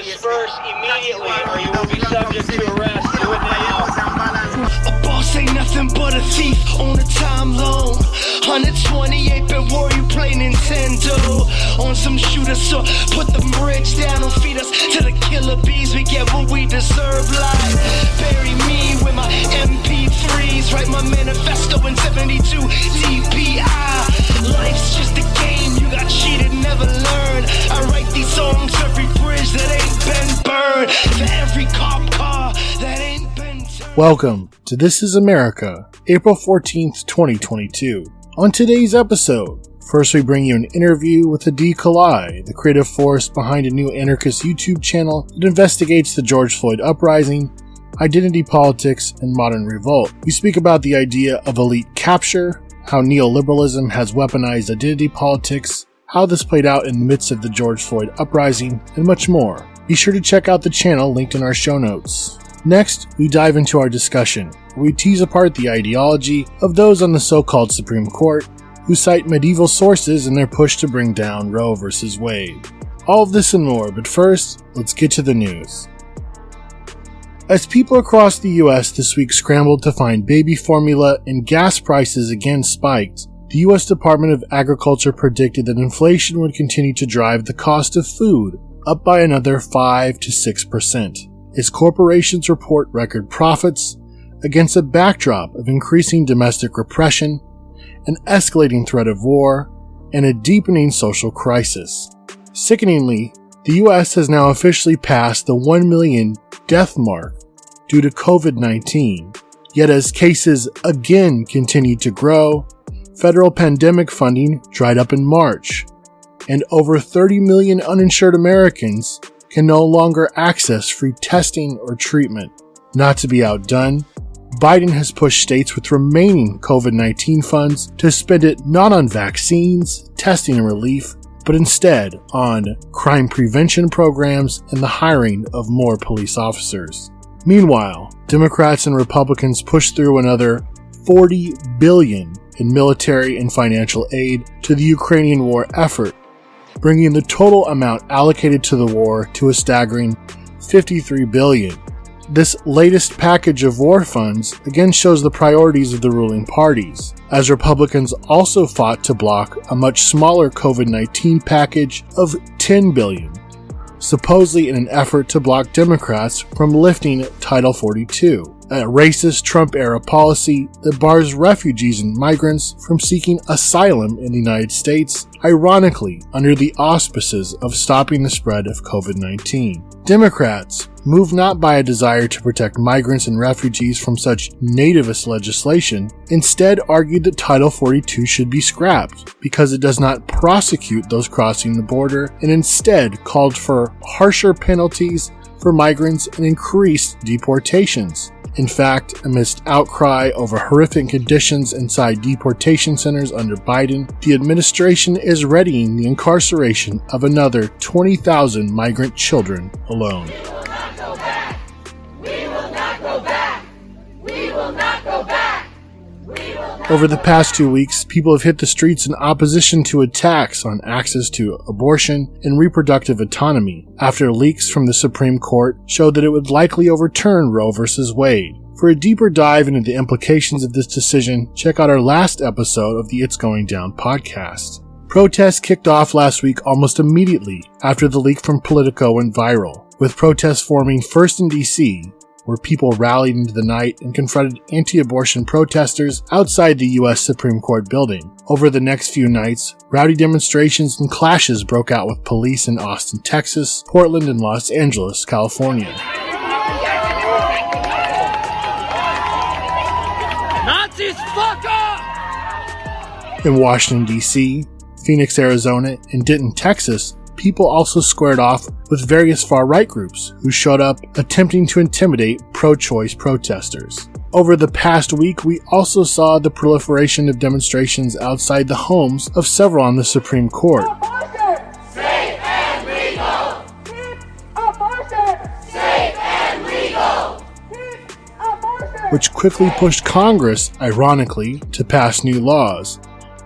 disperse immediately or you will be subject to arrest. Do it now. A boss ain't nothing but a thief on a time loan. 128-bit warrior play Nintendo. On some shooter, so put the bridge down and feed us to the killer bees. We get what we deserve, like bury me with my MP3s. Write my manifesto in 72 DPI. Life's just a game, you got cheated, never learned. I write these songs for every bridge that ain't been burned, for every cop car that ain't been turned. Welcome to This is America, April 14th, 2022. On today's episode, first we bring you an interview with Adi Callai, the creative force behind a new anarchist YouTube channel that investigates the George Floyd uprising, identity politics, and modern revolt. We speak about the idea of elite capture, how neoliberalism has weaponized identity politics, how this played out in the midst of the George Floyd uprising, and much more. Be sure to check out the channel linked in our show notes. Next, we dive into our discussion, where we tease apart the ideology of those on the so-called Supreme Court who cite medieval sources in their push to bring down Roe v. Wade. All of this and more, but first, let's get to the news. As people across the US this week scrambled to find baby formula and gas prices again spiked, the US Department of Agriculture predicted that inflation would continue to drive the cost of food up by another 5 to 6%. As corporations report record profits against a backdrop of increasing domestic repression, an escalating threat of war, and a deepening social crisis. Sickeningly, the US has now officially passed the 1 million death mark due to COVID-19. Yet as cases again continue to grow, federal pandemic funding dried up in March, and over 30 million uninsured Americans can no longer access free testing or treatment. Not to be outdone, Biden has pushed states with remaining COVID-19 funds to spend it not on vaccines, testing and relief, but instead on crime prevention programs and the hiring of more police officers. Meanwhile, Democrats and Republicans pushed through another $40 billion in military and financial aid to the Ukrainian war effort, bringing the total amount allocated to the war to a staggering $53 billion. This latest package of war funds again shows the priorities of the ruling parties, as Republicans also fought to block a much smaller COVID-19 package of $10 billion, supposedly in an effort to block Democrats from lifting Title 42, a racist Trump-era policy that bars refugees and migrants from seeking asylum in the United States, ironically under the auspices of stopping the spread of COVID-19. Democrats, moved not by a desire to protect migrants and refugees from such nativist legislation, instead argued that Title 42 should be scrapped because it does not prosecute those crossing the border, and instead called for harsher penalties for migrants and increased deportations. In fact, amidst outcry over horrific conditions inside deportation centers under Biden, the administration is readying the incarceration of another 20,000 migrant children alone. We will not go back! We will not go back! We will not go back! Over the past 2 weeks, people have hit the streets in opposition to attacks on access to abortion and reproductive autonomy, after leaks from the Supreme Court showed that it would likely overturn Roe v. Wade. For a deeper dive into the implications of this decision, check out our last episode of the It's Going Down podcast. Protests kicked off last week almost immediately after the leak from Politico went viral, with protests forming first in D.C., where people rallied into the night and confronted anti-abortion protesters outside the U.S. Supreme Court building. Over the next few nights, rowdy demonstrations and clashes broke out with police in Austin, Texas, Portland, and Los Angeles, California. Nazis, fuck off! In Washington, D.C., Phoenix, Arizona, and Denton, Texas, people also squared off with various far-right groups who showed up attempting to intimidate pro-choice protesters. Over the past week, we also saw the proliferation of demonstrations outside the homes of several on the Supreme Court, Safe and legal! Safe and legal! which quickly pushed Congress, ironically, to pass new laws,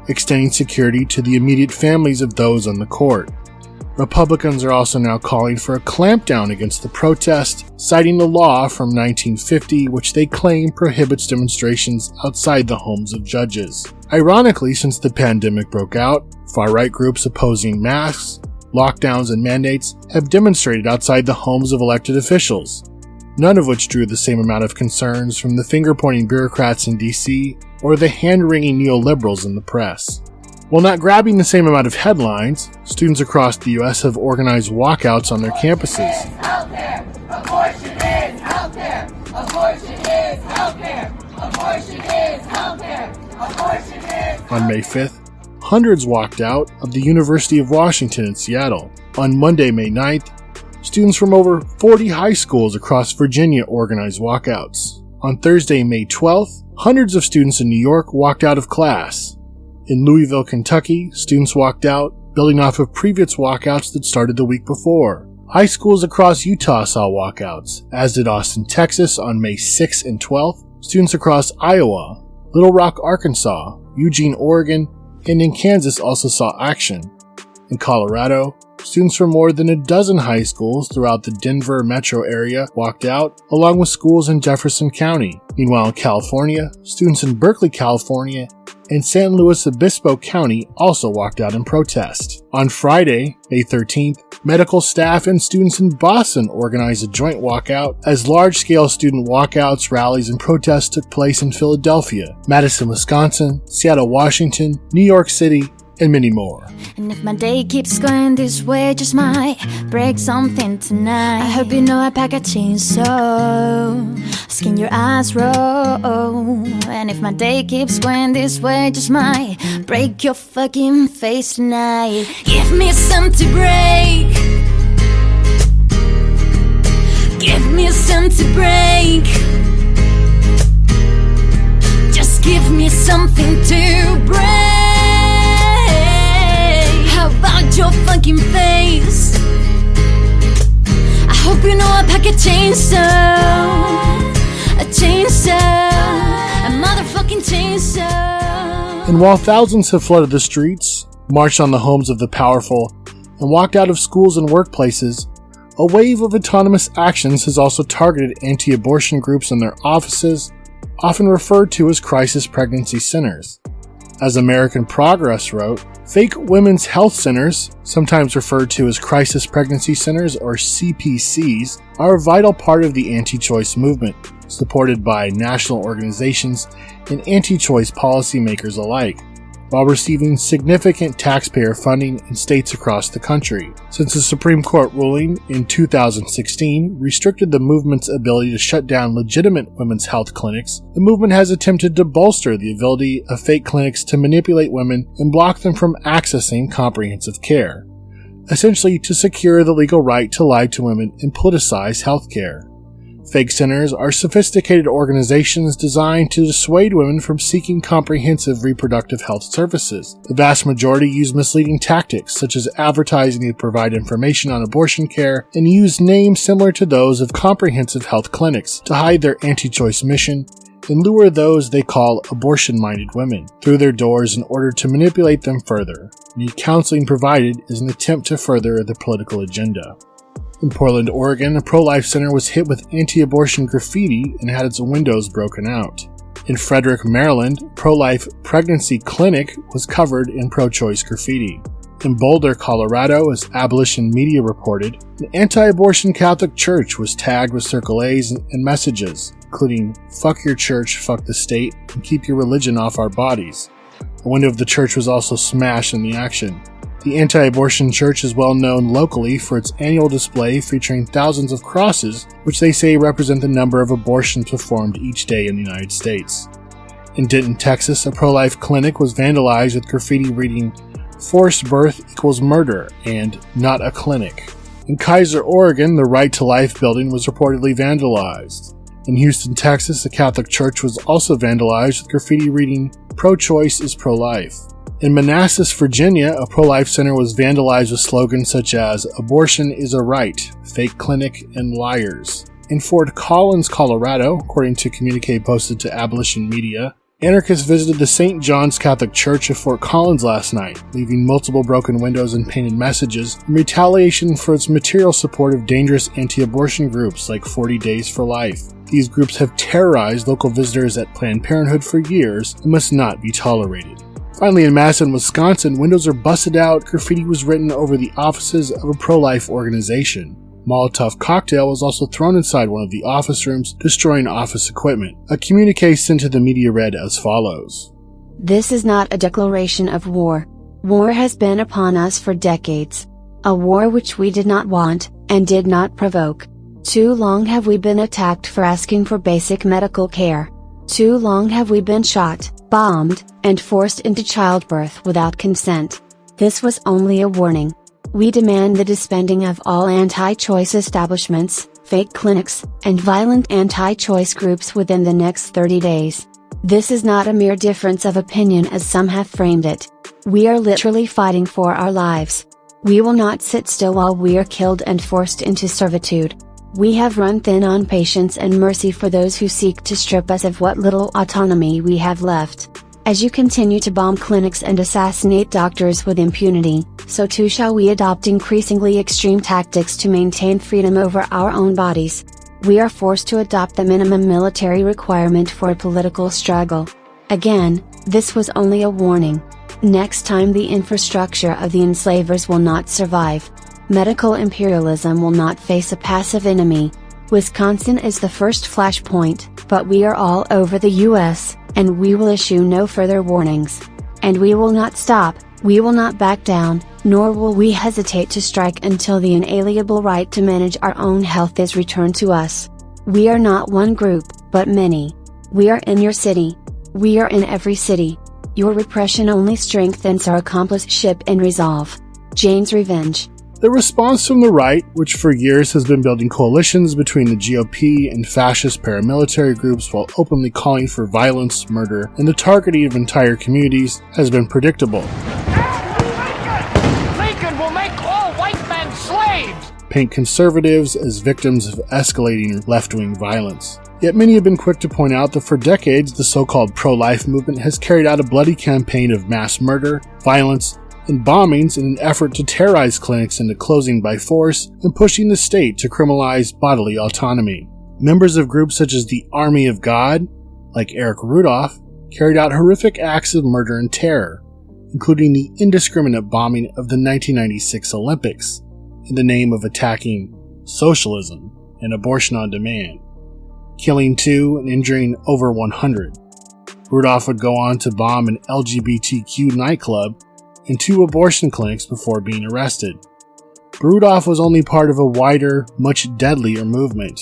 extending security to the immediate families of those on the court. Republicans are also now calling for a clampdown against the protest, citing the law from 1950 which they claim prohibits demonstrations outside the homes of judges. Ironically, since the pandemic broke out, far-right groups opposing masks, lockdowns, and mandates have demonstrated outside the homes of elected officials, none of which drew the same amount of concerns from the finger-pointing bureaucrats in DC or the hand-wringing neoliberals in the press. While not grabbing the same amount of headlines, students across the U.S. have organized walkouts on their campuses. Healthcare. Abortion is healthcare. Abortion is healthcare. Abortion is healthcare. Abortion is. On May 5th, hundreds walked out of the University of Washington in Seattle. On Monday, May 9th, students from over 40 high schools across Virginia organized walkouts. On Thursday, May 12th, hundreds of students in New York walked out of class. In Louisville, Kentucky, students walked out, building off of previous walkouts that started the week before. High schools across Utah saw walkouts, as did Austin, Texas on May 6th and 12th. Students across Iowa, Little Rock, Arkansas, Eugene, Oregon, and in Kansas also saw action. In Colorado, students from more than a dozen high schools throughout the Denver metro area walked out, along with schools in Jefferson County. Meanwhile, in California, students in Berkeley, California, and San Luis Obispo County also walked out in protest. On Friday, May 13th, medical staff and students in Boston organized a joint walkout as large-scale student walkouts, rallies, and protests took place in Philadelphia, Madison, Wisconsin, Seattle, Washington, New York City, and many more. And if my day keeps going this way, just might break something tonight. I hope you know I pack a chainsaw, skin your eyes roll. And if my day keeps going this way, just might break your fucking face tonight. Give me some to break. Give me some to break. Just give me something to break. How about your fucking face? I hope you know I pack a chainsaw. A chainsaw. A motherfucking chainsaw. And while thousands have flooded the streets, marched on the homes of the powerful, and walked out of schools and workplaces, a wave of autonomous actions has also targeted anti-abortion groups in their offices, often referred to as crisis pregnancy centers. As American Progress wrote, fake women's health centers, sometimes referred to as crisis pregnancy centers or CPCs, are a vital part of the anti-choice movement, supported by national organizations and anti-choice policymakers alike, while receiving significant taxpayer funding in states across the country. Since the Supreme Court ruling in 2016 restricted the movement's ability to shut down legitimate women's health clinics, the movement has attempted to bolster the ability of fake clinics to manipulate women and block them from accessing comprehensive care, essentially to secure the legal right to lie to women and politicize healthcare. Fake centers are sophisticated organizations designed to dissuade women from seeking comprehensive reproductive health services. The vast majority use misleading tactics, such as advertising to provide information on abortion care, and use names similar to those of comprehensive health clinics to hide their anti-choice mission and lure those they call abortion-minded women through their doors in order to manipulate them further. The counseling provided is an attempt to further the political agenda. In Portland, Oregon, a pro-life center was hit with anti-abortion graffiti and had its windows broken out. In Frederick, Maryland, a pro-life pregnancy clinic was covered in pro-choice graffiti. In Boulder, Colorado, as Abolition Media reported, an anti-abortion Catholic church was tagged with Circle A's and messages, including "Fuck your church, fuck the state, and keep your religion off our bodies." A window of the church was also smashed in the action. The anti-abortion church is well known locally for its annual display featuring thousands of crosses, which they say represent the number of abortions performed each day in the United States. In Denton, Texas, a pro-life clinic was vandalized with graffiti reading "Forced birth equals murder" and "Not a clinic." In Kaiser, Oregon, the Right to Life building was reportedly vandalized. In Houston, Texas, a Catholic church was also vandalized with graffiti reading "Pro-choice is pro-life." In Manassas, Virginia, a pro-life center was vandalized with slogans such as "Abortion is a right, fake clinic, and liars." In Fort Collins, Colorado, according to a communique posted to Abolition Media, Anarchists visited the St. John's Catholic Church of Fort Collins last night, leaving multiple broken windows and painted messages in retaliation for its material support of dangerous anti-abortion groups like 40 Days for Life. These groups have terrorized local visitors at Planned Parenthood for years and must not be tolerated. Finally, in Madison, Wisconsin, windows are busted out, graffiti was written over the offices of a pro-life organization. Molotov cocktail was also thrown inside one of the office rooms, destroying office equipment. A communique sent to the media read as follows. This is not a declaration of war. War has been upon us for decades. A war which we did not want, and did not provoke. Too long have we been attacked for asking for basic medical care. Too long have we been shot, bombed, and forced into childbirth without consent. This was only a warning. We demand the disbanding of all anti-choice establishments, fake clinics, and violent anti-choice groups within the next 30 days. This is not a mere difference of opinion as some have framed it. We are literally fighting for our lives. We will not sit still while we are killed and forced into servitude. We have run thin on patience and mercy for those who seek to strip us of what little autonomy we have left. As you continue to bomb clinics and assassinate doctors with impunity, so too shall we adopt increasingly extreme tactics to maintain freedom over our own bodies. We are forced to adopt the minimum military requirement for a political struggle. Again, this was only a warning. Next time the infrastructure of the enslavers will not survive. Medical imperialism will not face a passive enemy. Wisconsin is the first flashpoint, but we are all over the US, and we will issue no further warnings. And we will not stop, we will not back down, nor will we hesitate to strike until the inalienable right to manage our own health is returned to us. We are not one group, but many. We are in your city. We are in every city. Your repression only strengthens our accomplishment and resolve. Jane's Revenge. The response from the right, which for years has been building coalitions between the GOP and fascist paramilitary groups while openly calling for violence, murder, and the targeting of entire communities, has been predictable. Lincoln will make all white men slaves! Paint conservatives as victims of escalating left-wing violence. Yet many have been quick to point out that for decades the so-called pro-life movement has carried out a bloody campaign of mass murder, violence, and bombings in an effort to terrorize clinics into closing by force and pushing the state to criminalize bodily autonomy. Members of groups such as the Army of God, like Eric Rudolph, carried out horrific acts of murder and terror, including the indiscriminate bombing of the 1996 Olympics in the name of attacking socialism and abortion on demand, killing 2 and injuring over 100. Rudolph would go on to bomb an LGBTQ nightclub and 2 abortion clinics before being arrested. Rudolph was only part of a wider, much deadlier movement.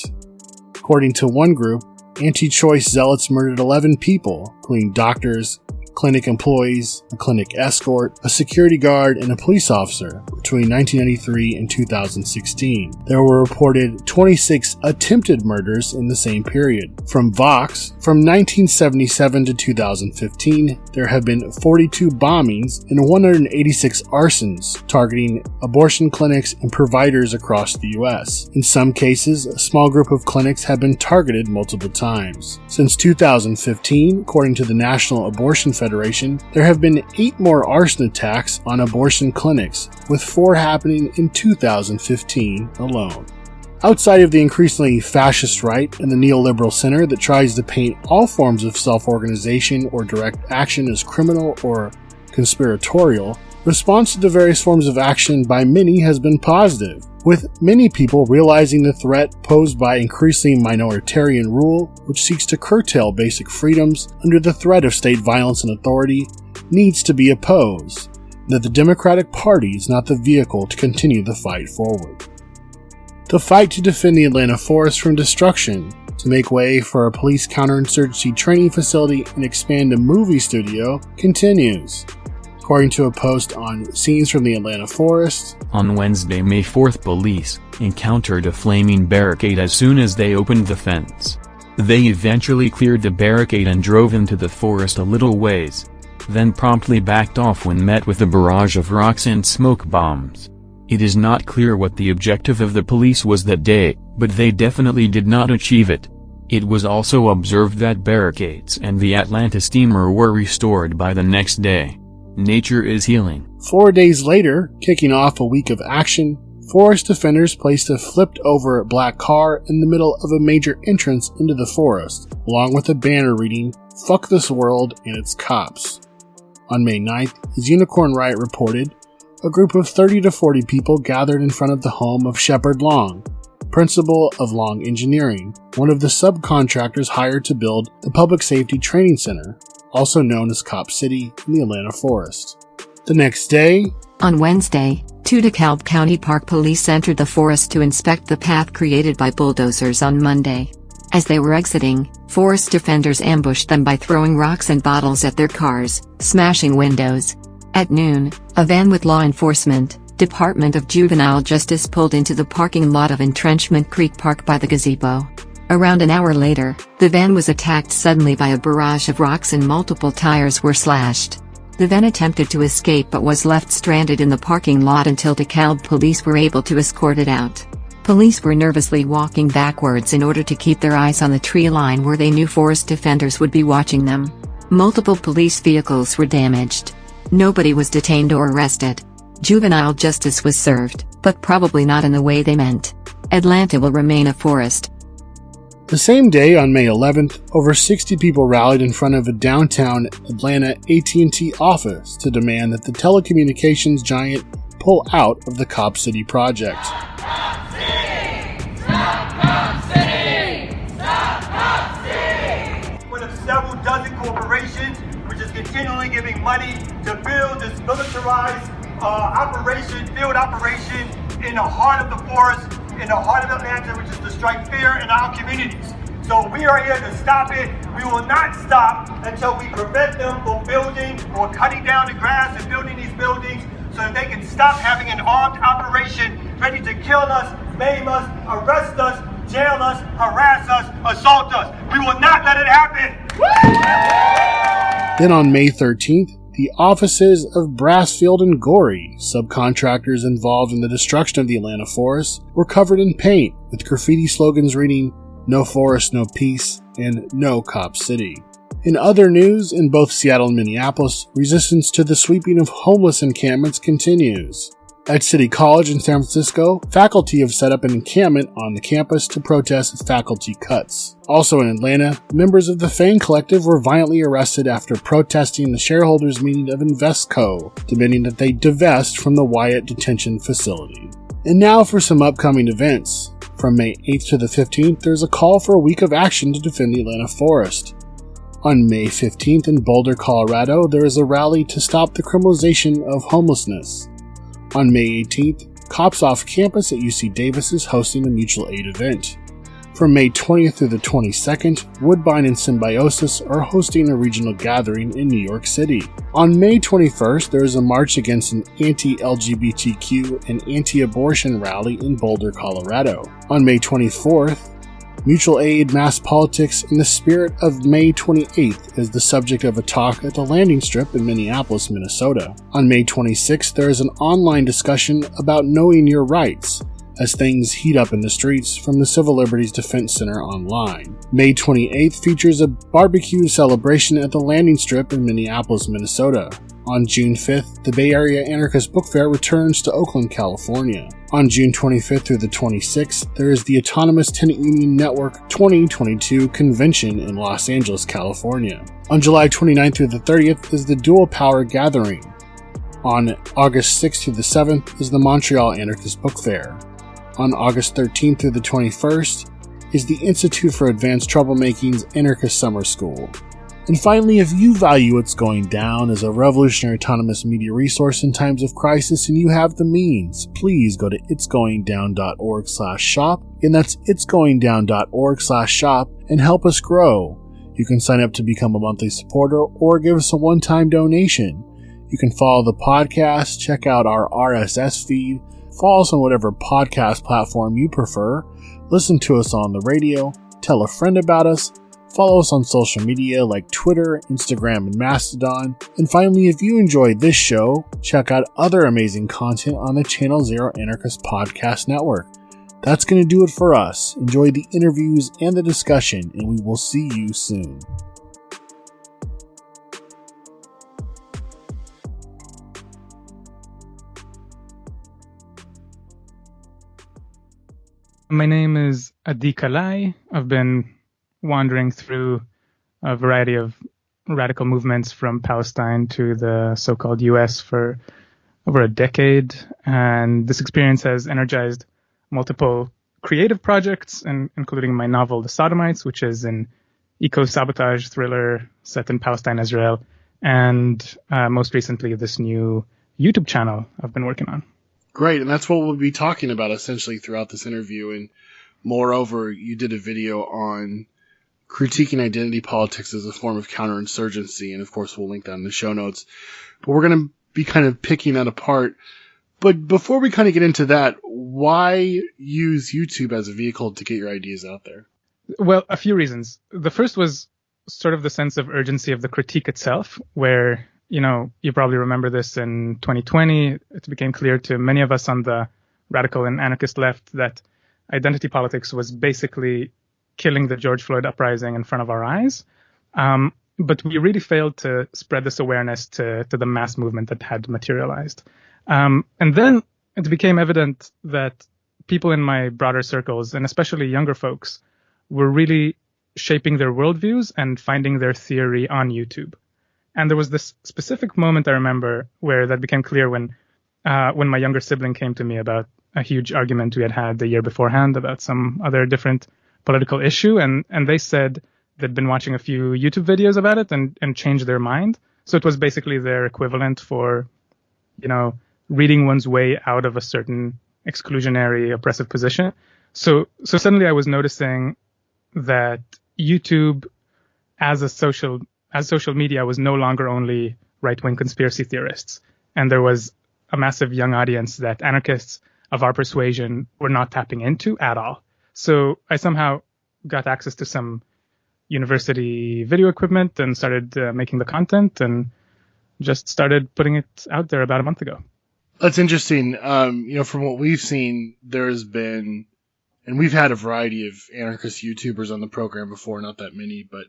According to one group, anti-choice zealots murdered 11 people, including doctors, clinic employees, a clinic escort, a security guard, and a police officer between 1993 and 2016. There were reported 26 attempted murders in the same period. From Vox, from 1977 to 2015, there have been 42 bombings and 186 arsons targeting abortion clinics and providers across the US. In some cases, a small group of clinics have been targeted multiple times. Since 2015, according to the National Abortion Federation, there have been 8 more arson attacks on abortion clinics, with 4 happening in 2015 alone. Outside of the increasingly fascist right and the neoliberal center that tries to paint all forms of self-organization or direct action as criminal or conspiratorial, response to the various forms of action by many has been positive, with many people realizing the threat posed by increasingly minoritarian rule, which seeks to curtail basic freedoms under the threat of state violence and authority, needs to be opposed, and that the Democratic Party is not the vehicle to continue the fight forward. The fight to defend the Atlanta forest from destruction, to make way for a police counterinsurgency training facility and expand a movie studio, continues. According to a post on Scenes from the Atlanta Forest, on Wednesday, May 4th, police encountered a flaming barricade as soon as they opened the fence. They eventually cleared the barricade and drove into the forest a little ways, then promptly backed off when met with a barrage of rocks and smoke bombs. It is not clear what the objective of the police was that day, but they definitely did not achieve it. It was also observed that barricades and the Atlanta steamer were restored by the next day. Nature is healing. 4 days later, kicking off a week of action, forest defenders placed a flipped-over black car in the middle of a major entrance into the forest, along with a banner reading, "Fuck this world and its cops." On May 9th, as Unicorn Riot reported, a group of 30 to 40 people gathered in front of the home of Shepard Long, principal of Long Engineering, one of the subcontractors hired to build the Public Safety Training Center, also known as Cop City, in the Atlanta forest. The next day, on Wednesday, 2 DeKalb County Park Police entered the forest to inspect the path created by bulldozers on Monday. As they were exiting, forest defenders ambushed them by throwing rocks and bottles at their cars, smashing windows. At noon, a van with law enforcement, Department of Juvenile Justice pulled into the parking lot of Entrenchment Creek Park by the gazebo. Around an hour later, the van was attacked suddenly by a barrage of rocks and multiple tires were slashed. The van attempted to escape but was left stranded in the parking lot until DeKalb police were able to escort it out. Police were nervously walking backwards in order to keep their eyes on the tree line where they knew forest defenders would be watching them. Multiple police vehicles were damaged. Nobody was detained or arrested. Juvenile justice was served, but probably not in the way they meant. Atlanta will remain a forest. The same day, on May 11th, over 60 people rallied in front of a downtown Atlanta AT&T office to demand that the telecommunications giant pull out of the Cop City project. Stop City! Stop Cop City! Stop Cop City! One of several dozen corporations which is continually giving money to build this militarized field operation in the heart of the forest, in the heart of Atlanta, which is to strike fear in our communities. So we are here to stop it. We will not stop until we prevent them from building or cutting down the grass and building these buildings so that they can stop having an armed operation ready to kill us, maim us, arrest us, jail us, harass us, assault us. We will not let it happen. Then on May 13th, the offices of Brassfield and Gorey, subcontractors involved in the destruction of the Atlanta forest, were covered in paint, with graffiti slogans reading, "No forest, no peace," and "No Cop City." In other news, in both Seattle and Minneapolis, resistance to the sweeping of homeless encampments continues. At City College in San Francisco, faculty have set up an encampment on the campus to protest faculty cuts. Also in Atlanta, members of the Fang Collective were violently arrested after protesting the shareholders' meeting of Investco, demanding that they divest from the Wyatt Detention Facility. And now for some upcoming events. From May 8th to the 15th, there's a call for a week of action to defend the Atlanta forest. On May 15th in Boulder, Colorado, there is a rally to stop the criminalization of homelessness. On May 18th, Cops Off Campus at UC Davis is hosting a mutual aid event. From May 20th through the 22nd, Woodbine and Symbiosis are hosting a regional gathering in New York City. On May 21st, there is a march against an anti-LGBTQ and anti-abortion rally in Boulder, Colorado. On May 24th, Mutual Aid, Mass Politics, and the Spirit of May 28th is the subject of a talk at the landing strip in Minneapolis, Minnesota. On May 26th, there is an online discussion about knowing your rights, as things heat up in the streets from the Civil Liberties Defense Center online. May 28th features a barbecue celebration at the landing strip in Minneapolis, Minnesota. On June 5th, the Bay Area Anarchist Book Fair returns to Oakland, California. On June 25th through the 26th, there is the Autonomous Tenant Union Network 2022 Convention in Los Angeles, California. On July 29th through the 30th is the Dual Power Gathering. On August 6th through the 7th is the Montreal Anarchist Book Fair. On August 13th through the 21st is the Institute for Advanced Troublemaking's Anarchist Summer School. And finally, if you value It's Going Down as a revolutionary autonomous media resource in times of crisis and you have the means, please go to itsgoingdown.org/shop, and that's itsgoingdown.org/shop, and help us grow. You can sign up to become a monthly supporter or give us a one-time donation. You can follow the podcast, check out our RSS feed, follow us on whatever podcast platform you prefer, listen to us on the radio, tell a friend about us, follow us on social media like Twitter, Instagram, and Mastodon. And finally, if you enjoyed this show, check out other amazing content on the Channel Zero Anarchist Podcast Network. That's going to do it for us. Enjoy the interviews and the discussion, and we will see you soon. My name is Adi Callai. I've been wandering through a variety of radical movements from Palestine to the so-called US for over a decade, and this experience has energized multiple creative projects, including my novel The Sodomites, which is an eco-sabotage thriller set in Palestine, Israel, and most recently this new YouTube channel I've been working on. Great, and that's what we'll be talking about essentially throughout this interview. And moreover, you did a video on critiquing identity politics as a form of counterinsurgency, and of course we'll link that in the show notes. But we're going to be kind of picking that apart. But before we kind of get into that, why use YouTube as a vehicle to get your ideas out there? Well, a few reasons. The first was sort of the sense of urgency of the critique itself, where, you know, you probably remember this in 2020. It became clear to many of us on the radical and anarchist left that identity politics was basically killing the George Floyd uprising in front of our eyes. But we really failed to spread this awareness to the mass movement that had materialized. And then it became evident that people in my broader circles, and especially younger folks, were really shaping their worldviews and finding their theory on YouTube. And there was this specific moment I remember where that became clear when my younger sibling came to me about a huge argument we had the year beforehand about some other different political issue. And they said they'd been watching a few YouTube videos about it and changed their mind. So it was basically their equivalent for, you know, reading one's way out of a certain exclusionary, oppressive position. So suddenly I was noticing that YouTube as social media was no longer only right-wing conspiracy theorists. And there was a massive young audience that anarchists of our persuasion were not tapping into at all. So I somehow got access to some university video equipment and started making the content and just started putting it out there about a month ago. That's interesting. You know, from what we've seen, there's been, and we've had a variety of anarchist YouTubers on the program before, not that many, but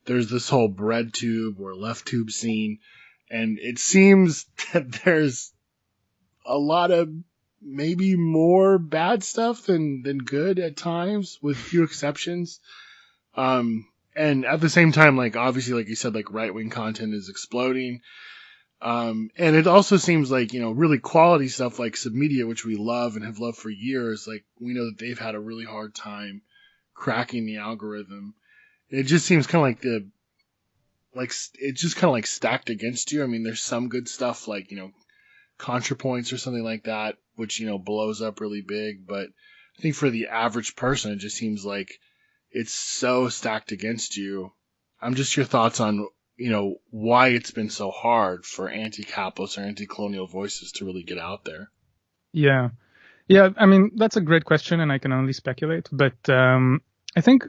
there's this whole breadtube or left-tube scene, and it seems that there's a lot of maybe more bad stuff than good at times, with few exceptions. And at the same time, like, obviously, like you said, like, right-wing content is exploding. And it also seems like, you know, really quality stuff like Submedia, which we love and have loved for years, like, we know that they've had a really hard time cracking the algorithm. It just seems kind of it's just kind of like stacked against you. I mean, there's some good stuff like, you know, ContraPoints or something like that, which, you know, blows up really big. But I think for the average person, it just seems like it's so stacked against you. I'm just your thoughts on, you know, why it's been so hard for anti-capitalist or anti-colonial voices to really get out there. Yeah. I mean, that's a great question, and I can only speculate. But I think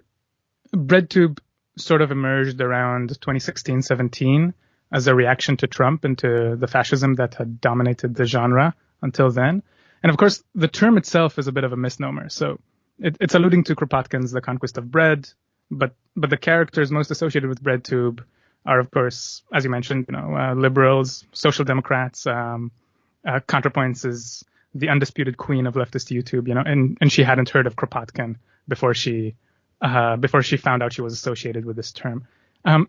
BreadTube sort of emerged around 2016-17 as a reaction to Trump and to the fascism that had dominated the genre until then. And of course, the term itself is a bit of a misnomer. So it's alluding to Kropotkin's The Conquest of Bread, but the characters most associated with BreadTube are, of course, as you mentioned, you know, liberals, social democrats. ContraPoints is the undisputed queen of leftist YouTube, you know, and she hadn't heard of Kropotkin before she found out she was associated with this term.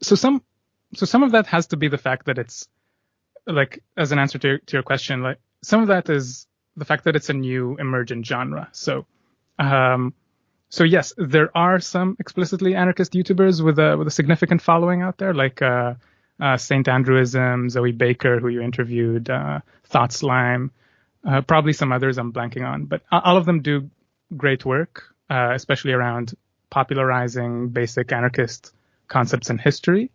So some of that has to be the fact that it's, like, as an answer to your question, like, some of that is the fact that it's a new emergent genre. So yes, there are some explicitly anarchist YouTubers with a significant following out there, like Saint Andrewism, Zoe Baker, who you interviewed, Thought Slime, probably some others I'm blanking on, but all of them do great work, especially around popularizing basic anarchist concepts and history.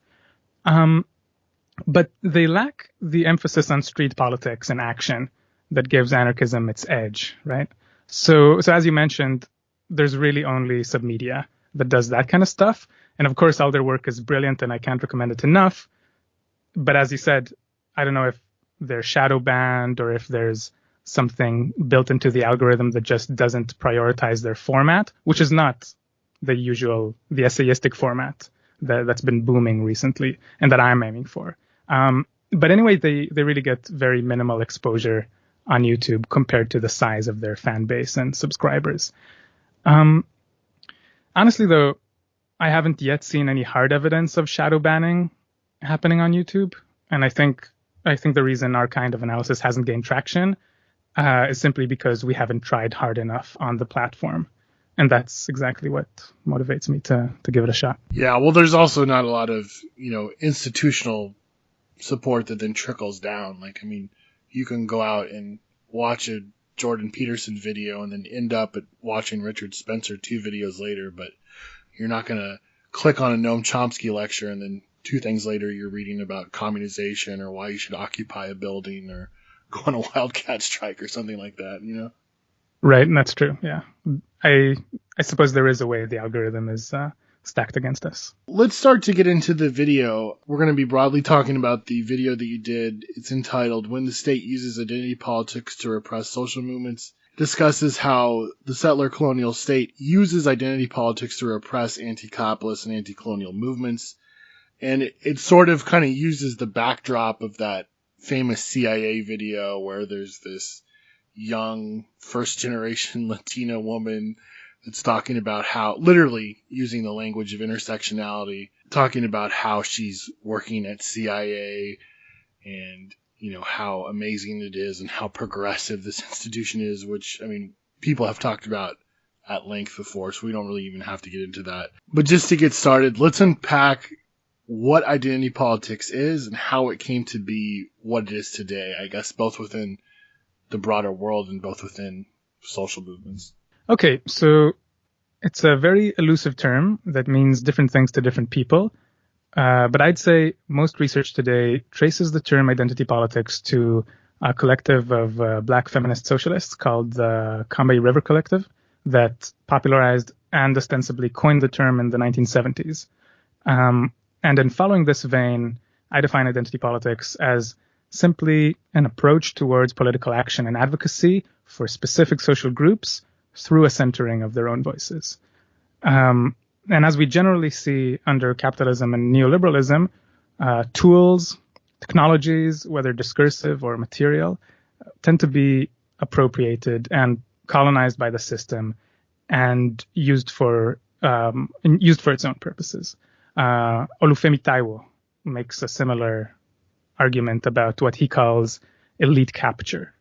But they lack the emphasis on street politics and action that gives anarchism its edge, right? So as you mentioned, there's really only Submedia that does that kind of stuff. And of course, all their work is brilliant and I can't recommend it enough. But as you said, I don't know if they're shadow banned or if there's something built into the algorithm that just doesn't prioritize their format, which is not the essayistic format that's been booming recently and that I'm aiming for. But anyway, they really get very minimal exposure on YouTube compared to the size of their fan base and subscribers. Honestly, though, I haven't yet seen any hard evidence of shadow banning happening on YouTube. And I think the reason our kind of analysis hasn't gained traction is simply because we haven't tried hard enough on the platform. And that's exactly what motivates me to give it a shot. Yeah, well, there's also not a lot of, institutional support that then trickles down. Like, I mean, you can go out and watch a Jordan Peterson video and then end up at watching Richard Spencer 2 videos later, but you're not going to click on a Noam Chomsky lecture and then 2 things later you're reading about communization or why you should occupy a building or go on a wildcat strike or something like that, Right, and that's true, yeah. I suppose there is a way the algorithm is stacked against us. Let's start to get into the video. We're going to be broadly talking about the video that you did. It's entitled When the State Uses Identity Politics to Repress Social Movements. It discusses how the settler colonial state uses identity politics to repress anti-capitalist and anti-colonial movements. And it sort of kind of uses the backdrop of that famous CIA video where there's this young first-generation Latina woman that's talking about how, literally using the language of intersectionality, talking about how she's working at CIA and, how amazing it is and how progressive this institution is, which, I mean, people have talked about at length before, so we don't really even have to get into that. But just to get started, let's unpack what identity politics is and how it came to be what it is today, I guess, both within the broader world and both within social movements. Okay, so it's a very elusive term that means different things to different people. But I'd say most research today traces the term identity politics to a collective of black feminist socialists called the Cambay River Collective that popularized and ostensibly coined the term in the 1970s. And in following this vein, I define identity politics as simply an approach towards political action and advocacy for specific social groups through a centering of their own voices. And as we generally see under capitalism and neoliberalism, tools, technologies, whether discursive or material, tend to be appropriated and colonized by the system and used for its own purposes. Olufemi Taiwo makes a similar argument about what he calls elite capture.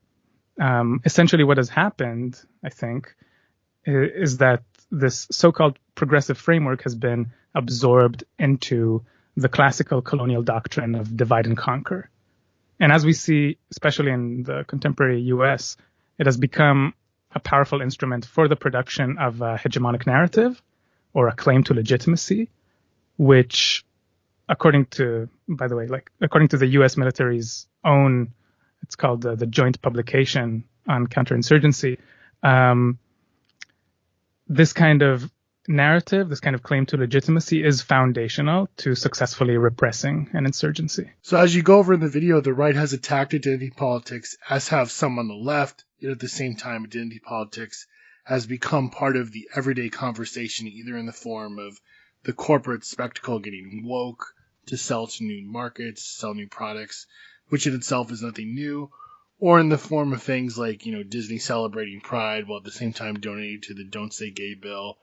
Essentially what has happened, I think, is that this so-called progressive framework has been absorbed into the classical colonial doctrine of divide and conquer. And as we see, especially in the contemporary US, it has become a powerful instrument for the production of a hegemonic narrative or a claim to legitimacy, which, according to the US military's own, it's called the Joint Publication on Counterinsurgency, this kind of narrative, this kind of claim to legitimacy is foundational to successfully repressing an insurgency. So as you go over in the video, the right has attacked identity politics, as have some on the left, yet at the same time, identity politics has become part of the everyday conversation, either in the form of the corporate spectacle getting woke to sell to new markets, sell new products, which in itself is nothing new, or in the form of things like, Disney celebrating Pride while at the same time donating to the Don't Say Gay bill,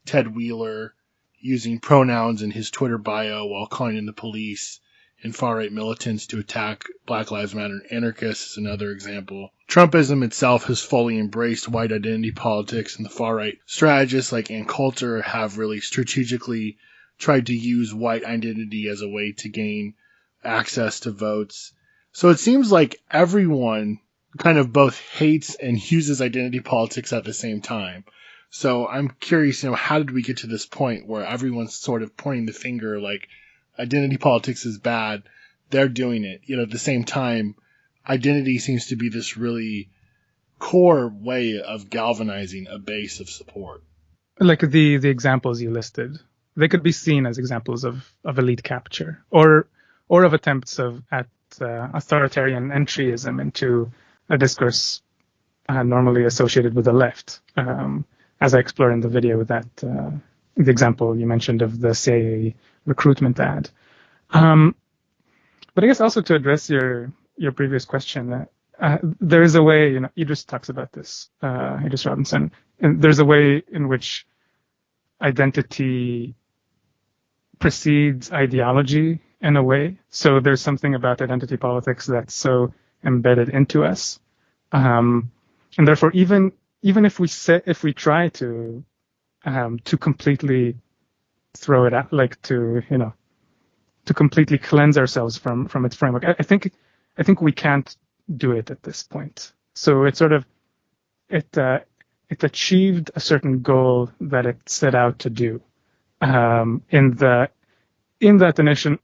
Ted Wheeler using pronouns in his Twitter bio while calling in the police, and far-right militants to attack Black Lives Matter anarchists is another example. Trumpism itself has fully embraced white identity politics, and the far-right strategists like Ann Coulter have really strategically tried to use white identity as a way to gain access to votes. So it seems like everyone kind of both hates and uses identity politics at the same time. So I'm curious, how did we get to this point where everyone's sort of pointing the finger like identity politics is bad, they're doing it. At the same time, identity seems to be this really core way of galvanizing a base of support. Like the examples you listed, they could be seen as examples of elite capture or of attempts at authoritarian entryism into a discourse normally associated with the left, as I explore in the video with that the example you mentioned of the CIA recruitment ad. But I guess also to address your previous question, there is a way, Idris talks about this, Idris Robinson, and there's a way in which identity precedes ideology in a way. So there's something about identity politics that's so embedded into us, and therefore even if we try to completely throw it out, like to completely cleanse ourselves from its framework, I think we can't do it at this point. So it sort of it achieved a certain goal that it set out to do in that initial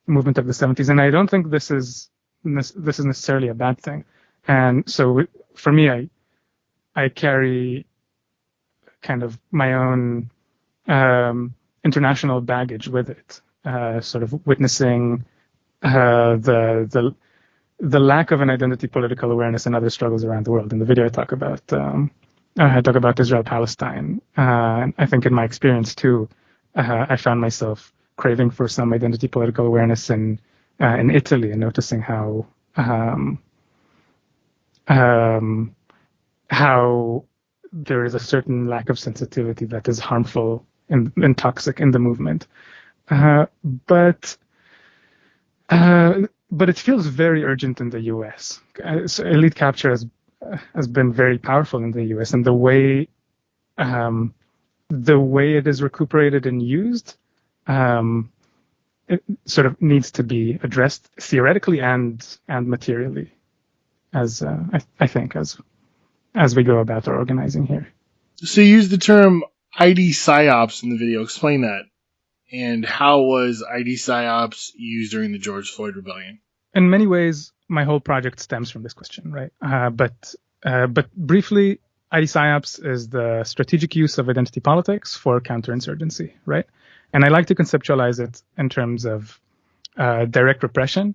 movement of the 70s, and I don't think this is necessarily a bad thing. And so for me, I carry kind of my own international baggage with it, sort of witnessing the lack of an identity political awareness in other struggles around the world. In the video, I talk about Israel-Palestine. I think in my experience too, I found myself craving for some identity political awareness in Italy, and noticing how there is a certain lack of sensitivity that is harmful and toxic in the movement. But it feels very urgent in the U.S. So elite capture has been very powerful in the U.S. and the way it is recuperated and used, it sort of needs to be addressed theoretically and materially, as I think as we go about our organizing here. So you use the term ID psyops in the video. Explain that. And how was ID psyops used during the George Floyd rebellion? In many ways, my whole project stems from this question, right? But briefly, ID psyops is the strategic use of identity politics for counterinsurgency, right? And I like to conceptualize it in terms of direct repression,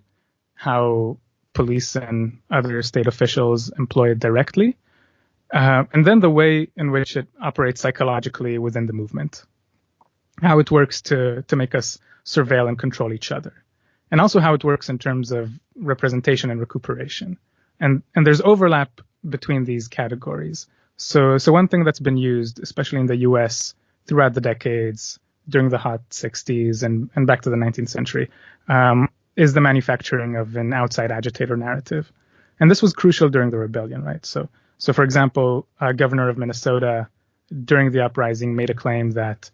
how police and other state officials employ it directly, and then the way in which it operates psychologically within the movement, how it works to make us surveil and control each other, and also how it works in terms of representation and recuperation. And there's overlap between these categories. So one thing that's been used, especially in the US throughout the decades, during the hot 60s and back to the 19th century, is the manufacturing of an outside agitator narrative. And this was crucial during the rebellion, right? So for example, Governor of Minnesota during the uprising made a claim that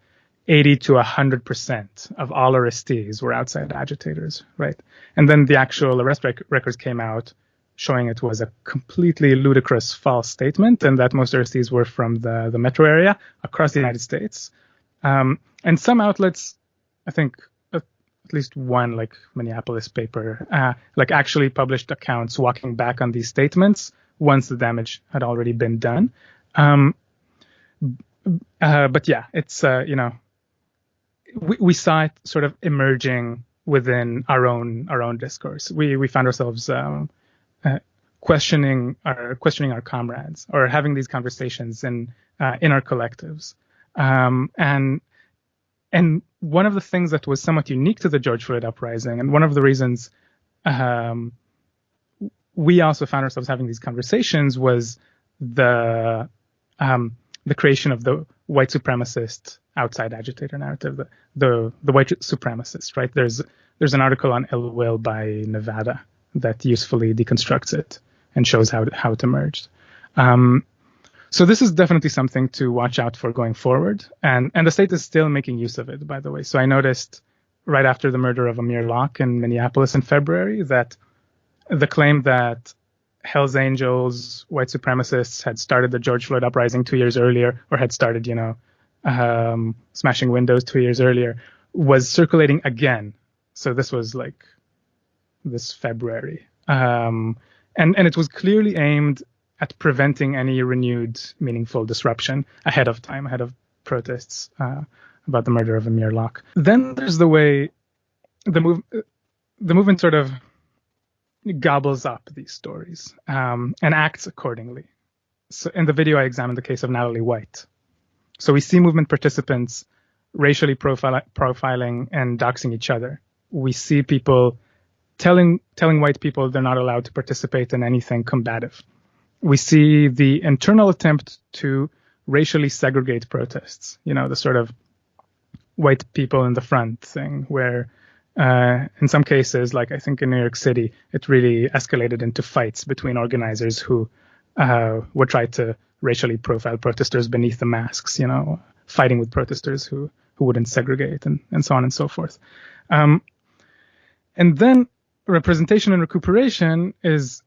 80 to 100% of all arrestees were outside agitators, right? And then the actual arrest records came out showing it was a completely ludicrous false statement, and that most arrestees were from the metro area across the United States. And some outlets, I think at least one, like Minneapolis paper, like actually published accounts walking back on these statements once the damage had already been done. But yeah, it's, we saw it sort of emerging within our own discourse. We found ourselves questioning our comrades, or having these conversations in our collectives. And one of the things that was somewhat unique to the George Floyd uprising, and one of the reasons we also found ourselves having these conversations, was the creation of the white supremacist outside agitator narrative, the white supremacist, right? There's an article on Ill Will by Nevada that usefully deconstructs it and shows how it emerged. So this is definitely something to watch out for going forward. And the state is still making use of it, by the way. So I noticed right after the murder of Amir Locke in Minneapolis in February that the claim that Hell's Angels, white supremacists, had started the George Floyd uprising 2 years earlier, or had started, smashing windows 2 years earlier, was circulating again. So this was like this February. And it was clearly aimed at preventing any renewed meaningful disruption ahead of time, ahead of protests about the murder of Amir Locke. Then there's the way the movement sort of gobbles up these stories and acts accordingly. So in the video, I examined the case of Natalie White. So we see movement participants racially profiling and doxing each other. We see people telling white people they're not allowed to participate in anything combative. We see the internal attempt to racially segregate protests, the sort of white people in the front thing, where in some cases, like I think in New York City, it really escalated into fights between organizers who would try to racially profile protesters beneath the masks, fighting with protesters who wouldn't segregate and so on and so forth. And then representation and recuperation is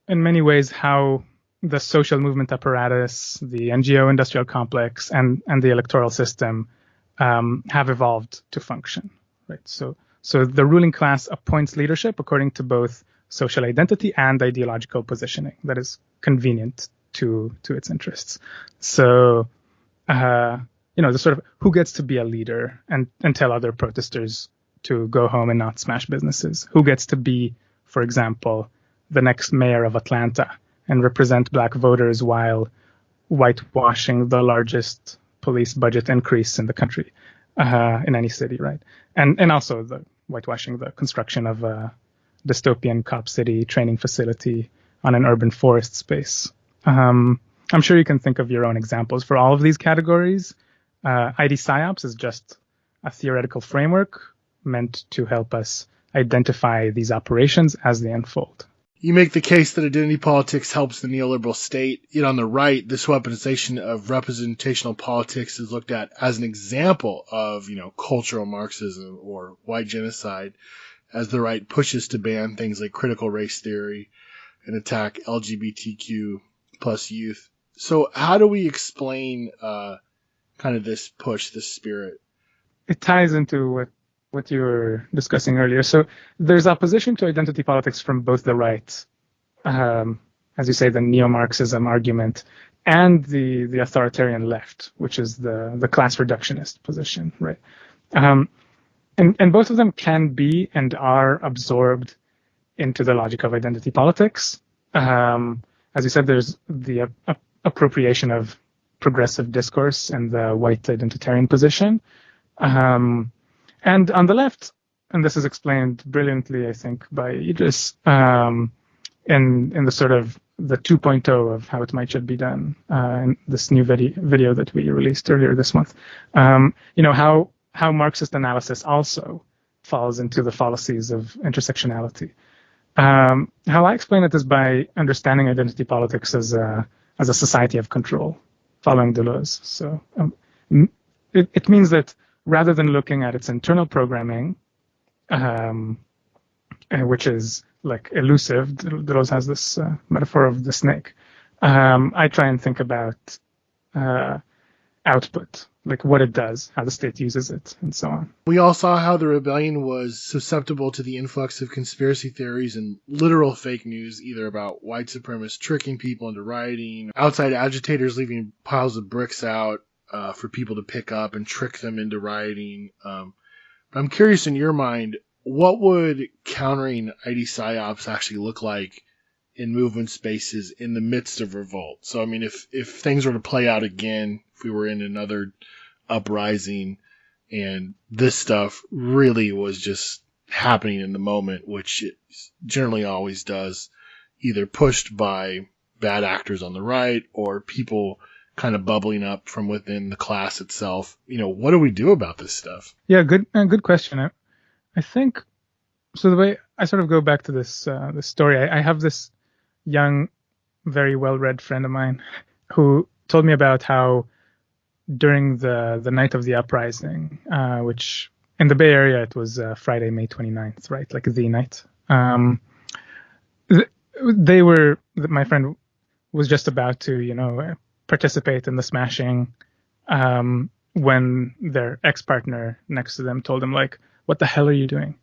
in many ways how the social movement apparatus, the NGO industrial complex, and the electoral system have evolved to function, right? So the ruling class appoints leadership according to both social identity and ideological positioning that is convenient to its interests. So, the sort of who gets to be a leader and tell other protesters to go home and not smash businesses? Who gets to be, for example, the next mayor of Atlanta and represent black voters while whitewashing the largest police budget increase in the country, in any city, right? And also the whitewashing the construction of a dystopian cop city training facility on an urban forest space. I'm sure you can think of your own examples for all of these categories. ID PsyOps is just a theoretical framework meant to help us identify these operations as they unfold. You make the case that identity politics helps the neoliberal state. Yet on the right, this weaponization of representational politics is looked at as an example of, cultural Marxism or white genocide, as the right pushes to ban things like critical race theory and attack LGBTQ plus youth. So how do we explain kind of this push, this spirit? It ties into what you were discussing earlier. So there's opposition to identity politics from both the right, as you say, the neo-Marxism argument, and the authoritarian left, which is the class reductionist position, right? And both of them can be and are absorbed into the logic of identity politics. As you said, there's the appropriation of progressive discourse and the white identitarian position. And on the left, and this is explained brilliantly, I think, by Idris, in the sort of the 2.0 of how it might should be done, in this new video that we released earlier this month. How Marxist analysis also falls into the fallacies of intersectionality. How I explain it is by understanding identity politics as a society of control, following Deleuze. So it means that rather than looking at its internal programming, which is like elusive, Deleuze has this metaphor of the snake. I try and think about output, like what it does, how the state uses it, and so on. We all saw how the rebellion was susceptible to the influx of conspiracy theories and literal fake news, either about white supremacists tricking people into rioting, outside agitators leaving piles of bricks out for people to pick up and trick them into rioting. But I'm curious, in your mind, what would countering ID PsyOps actually look like in movement spaces in the midst of revolt? So, I mean, if things were to play out again, if we were in another uprising and this stuff really was just happening in the moment, which it generally always does, either pushed by bad actors on the right or people kind of bubbling up from within the class itself, what do we do about this stuff? Yeah, good question. I think, so the way I sort of go back to this story, I have this young, very well-read friend of mine who told me about how during the night of the uprising, which in the Bay Area, it was Friday, May 29th, right? Like the night. My friend was just about to, participate in the smashing when their ex-partner next to them told them, like, what the hell are you doing?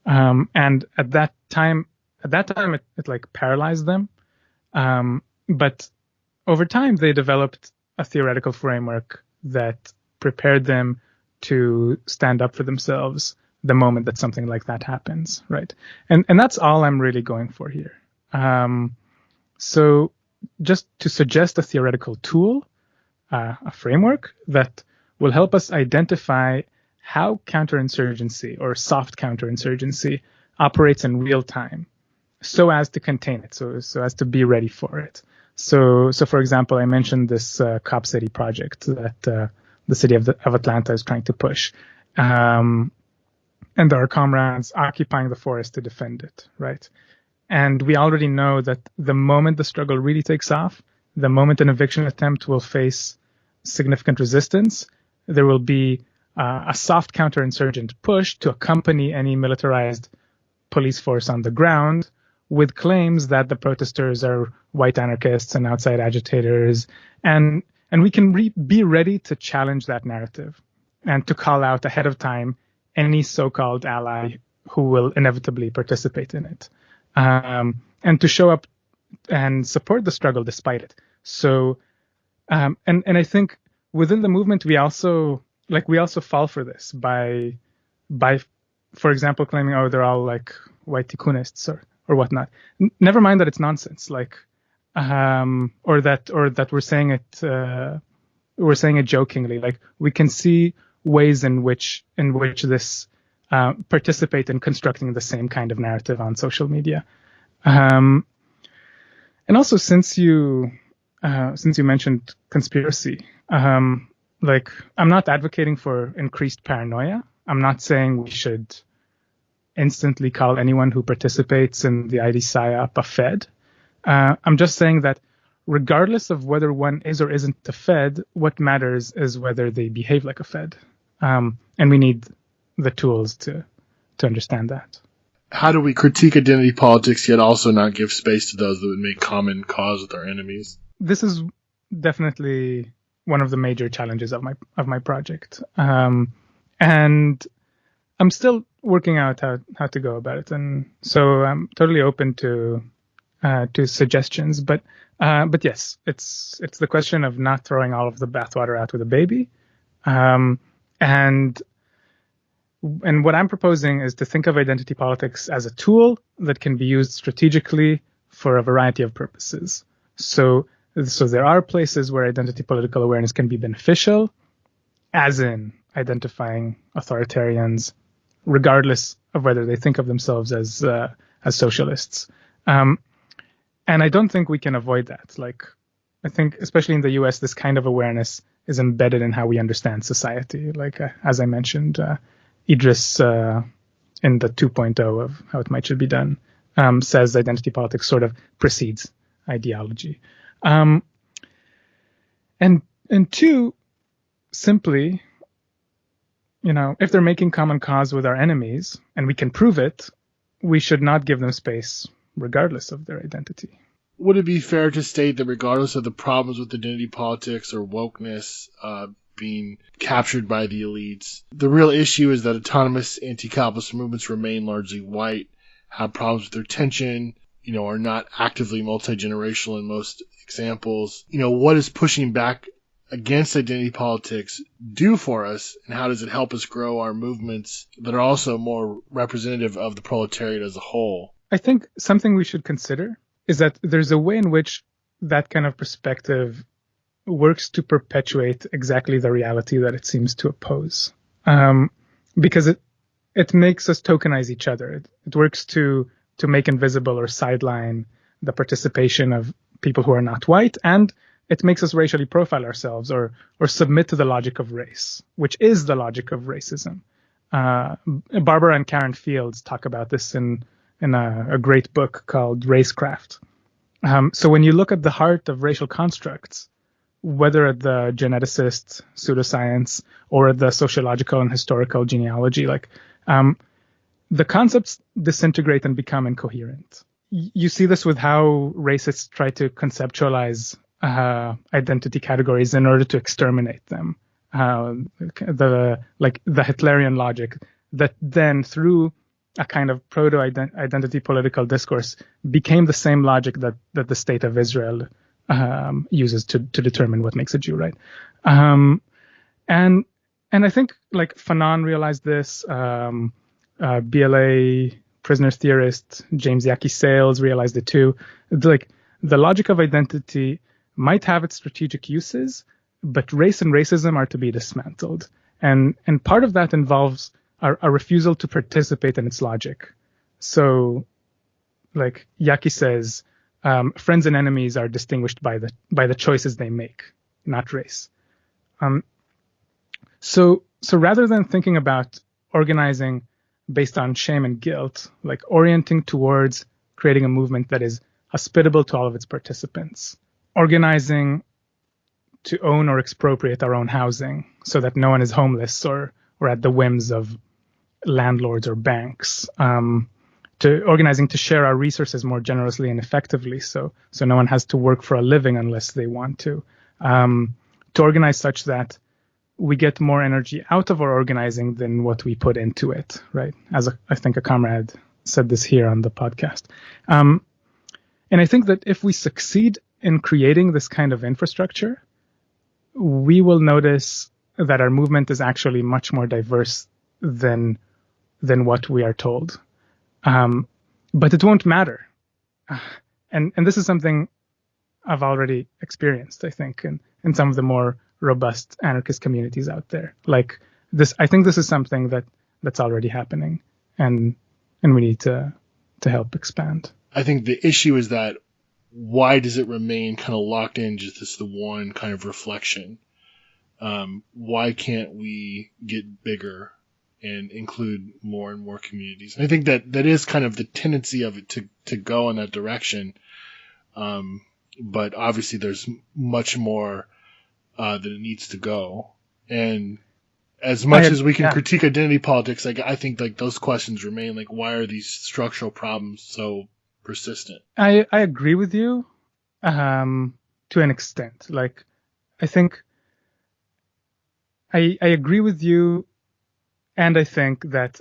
And at that time, it like paralyzed them. But over time, they developed a theoretical framework that prepared them to stand up for themselves the moment that something like that happens, right? And that's all I'm really going for here. So just to suggest a theoretical tool, a framework that will help us identify how counterinsurgency or soft counterinsurgency operates in real time, so as to contain it, so as to be ready for it. So for example, I mentioned this Cop City project that the city of Atlanta is trying to push, and there are comrades occupying the forest to defend it, right? And we already know that the moment the struggle really takes off, the moment an eviction attempt will face significant resistance, there will be a soft counterinsurgent push to accompany any militarized police force on the ground with claims that the protesters are white anarchists and outside agitators. And we can be ready to challenge that narrative and to call out ahead of time any so-called ally who will inevitably participate in it. And to show up and support the struggle despite it. So, and I think within the movement, we also fall for this by, for example, claiming, oh, they're all like white tikkunists or whatnot. Never mind that it's nonsense, like, or that we're saying it jokingly. Like, we can see ways in which this participate in constructing the same kind of narrative on social media. And also, since you mentioned conspiracy, like, I'm not advocating for increased paranoia. I'm not saying we should instantly call anyone who participates in the ID PSYOP a Fed. I'm just saying that regardless of whether one is or isn't a Fed, what matters is whether they behave like a Fed. And we need the tools to understand that. How do we critique identity politics yet also not give space to those that would make common cause with our enemies? This is definitely one of the major challenges of my project. And I'm still working out how to go about it. And so I'm totally open to suggestions, but yes, it's the question of not throwing all of the bathwater out with the baby. And what I'm proposing is to think of identity politics as a tool that can be used strategically for a variety of purposes. So there are places where identity political awareness can be beneficial, as in identifying authoritarians, regardless of whether they think of themselves as socialists. And I don't think we can avoid that. Like, I think, especially in the US, this kind of awareness is embedded in how we understand society. Like, as I mentioned, Idris in the 2.0 of How It Might Should Be Done says identity politics sort of precedes ideology. And two, simply, if they're making common cause with our enemies and we can prove it, we should not give them space regardless of their identity. Would it be fair to state that regardless of the problems with identity politics or wokeness being captured by the elites, the real issue is that autonomous anti-capitalist movements remain largely white, have problems with their tension, are not actively multi-generational in most examples? What is pushing back against identity politics do for us, and how does it help us grow our movements that are also more representative of the proletariat as a whole? I think something we should consider is that there's a way in which that kind of perspective works to perpetuate exactly the reality that it seems to oppose. Because it makes us tokenize each other. It works to make invisible or sideline the participation of people who are not white, and it makes us racially profile ourselves or submit to the logic of race, which is the logic of racism. Barbara and Karen Fields talk about this in a great book called Racecraft. So when you look at the heart of racial constructs, whether at the geneticist pseudoscience or at the sociological and historical genealogy, the concepts disintegrate and become incoherent. You see this with how racists try to conceptualize identity categories in order to exterminate them. The Hitlerian logic that then, through a kind of proto-identity political discourse, became the same logic that the state of Israel uses to determine what makes a Jew, right? And I think Fanon realized this. BLA prisoners theorist James Yaki Sales realized it too. Like the logic of identity might have its strategic uses, but race and racism are to be dismantled. And part of that involves a refusal to participate in its logic. So, like Yaki says, friends and enemies are distinguished by the choices they make, not race. So rather than thinking about organizing based on shame and guilt, like orienting towards creating a movement that is hospitable to all of its participants, organizing to own or expropriate our own housing so that no one is homeless or at the whims of landlords or banks, to organizing to share our resources more generously and effectively so no one has to work for a living unless they want to organize such that we get more energy out of our organizing than what we put into it, right? I think a comrade said this here on the podcast. And I think that if we succeed in creating this kind of infrastructure, we will notice that our movement is actually much more diverse than what we are told. But it won't matter. And this is something I've already experienced, I think, in some of the more robust anarchist communities out there. Like this, I think this is something that's already happening, and we need to help expand. I think the issue is that why does it remain kind of locked in just as the one kind of reflection? Why can't we get bigger and include more and more communities? And I think that is kind of the tendency of it to go in that direction. But obviously there's much more that it needs to go. And as much as we can critique identity politics, like I think like those questions remain. Like, why are these structural problems so persistent? I agree with you to an extent. Like, I think I agree with you, and I think that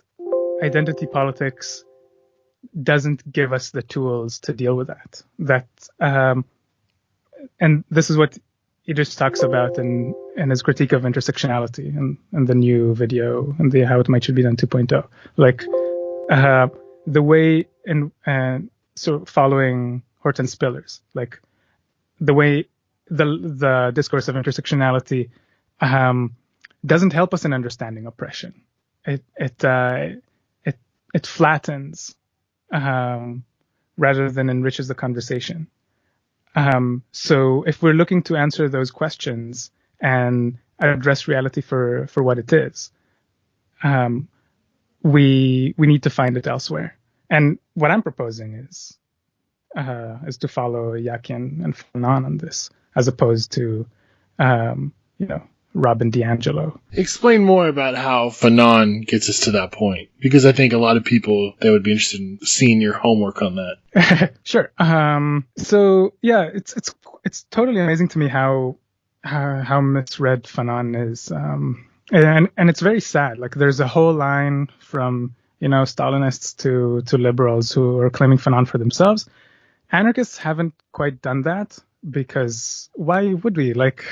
identity politics doesn't give us the tools to deal with that. And this is what he just talks about in his critique of intersectionality and the new video and the How It Might Should Be Done 2.0. Like the way so following Horton Spillers, like the way the discourse of intersectionality doesn't help us in understanding oppression. It flattens rather than enriches the conversation. So if we're looking to answer those questions and address reality for what it is, we need to find it elsewhere. And what I'm proposing is to follow Yaki and Fanon on this, as opposed to Robin DiAngelo. Explain more about how Fanon gets us to that point, because I think a lot of people, they would be interested in seeing your homework on that. Sure. So yeah, it's totally amazing to me how misread Fanon is, and it's very sad. Like there's a whole line from Stalinists to liberals who are claiming Fanon for themselves. Anarchists haven't quite done that, because why would we? Like,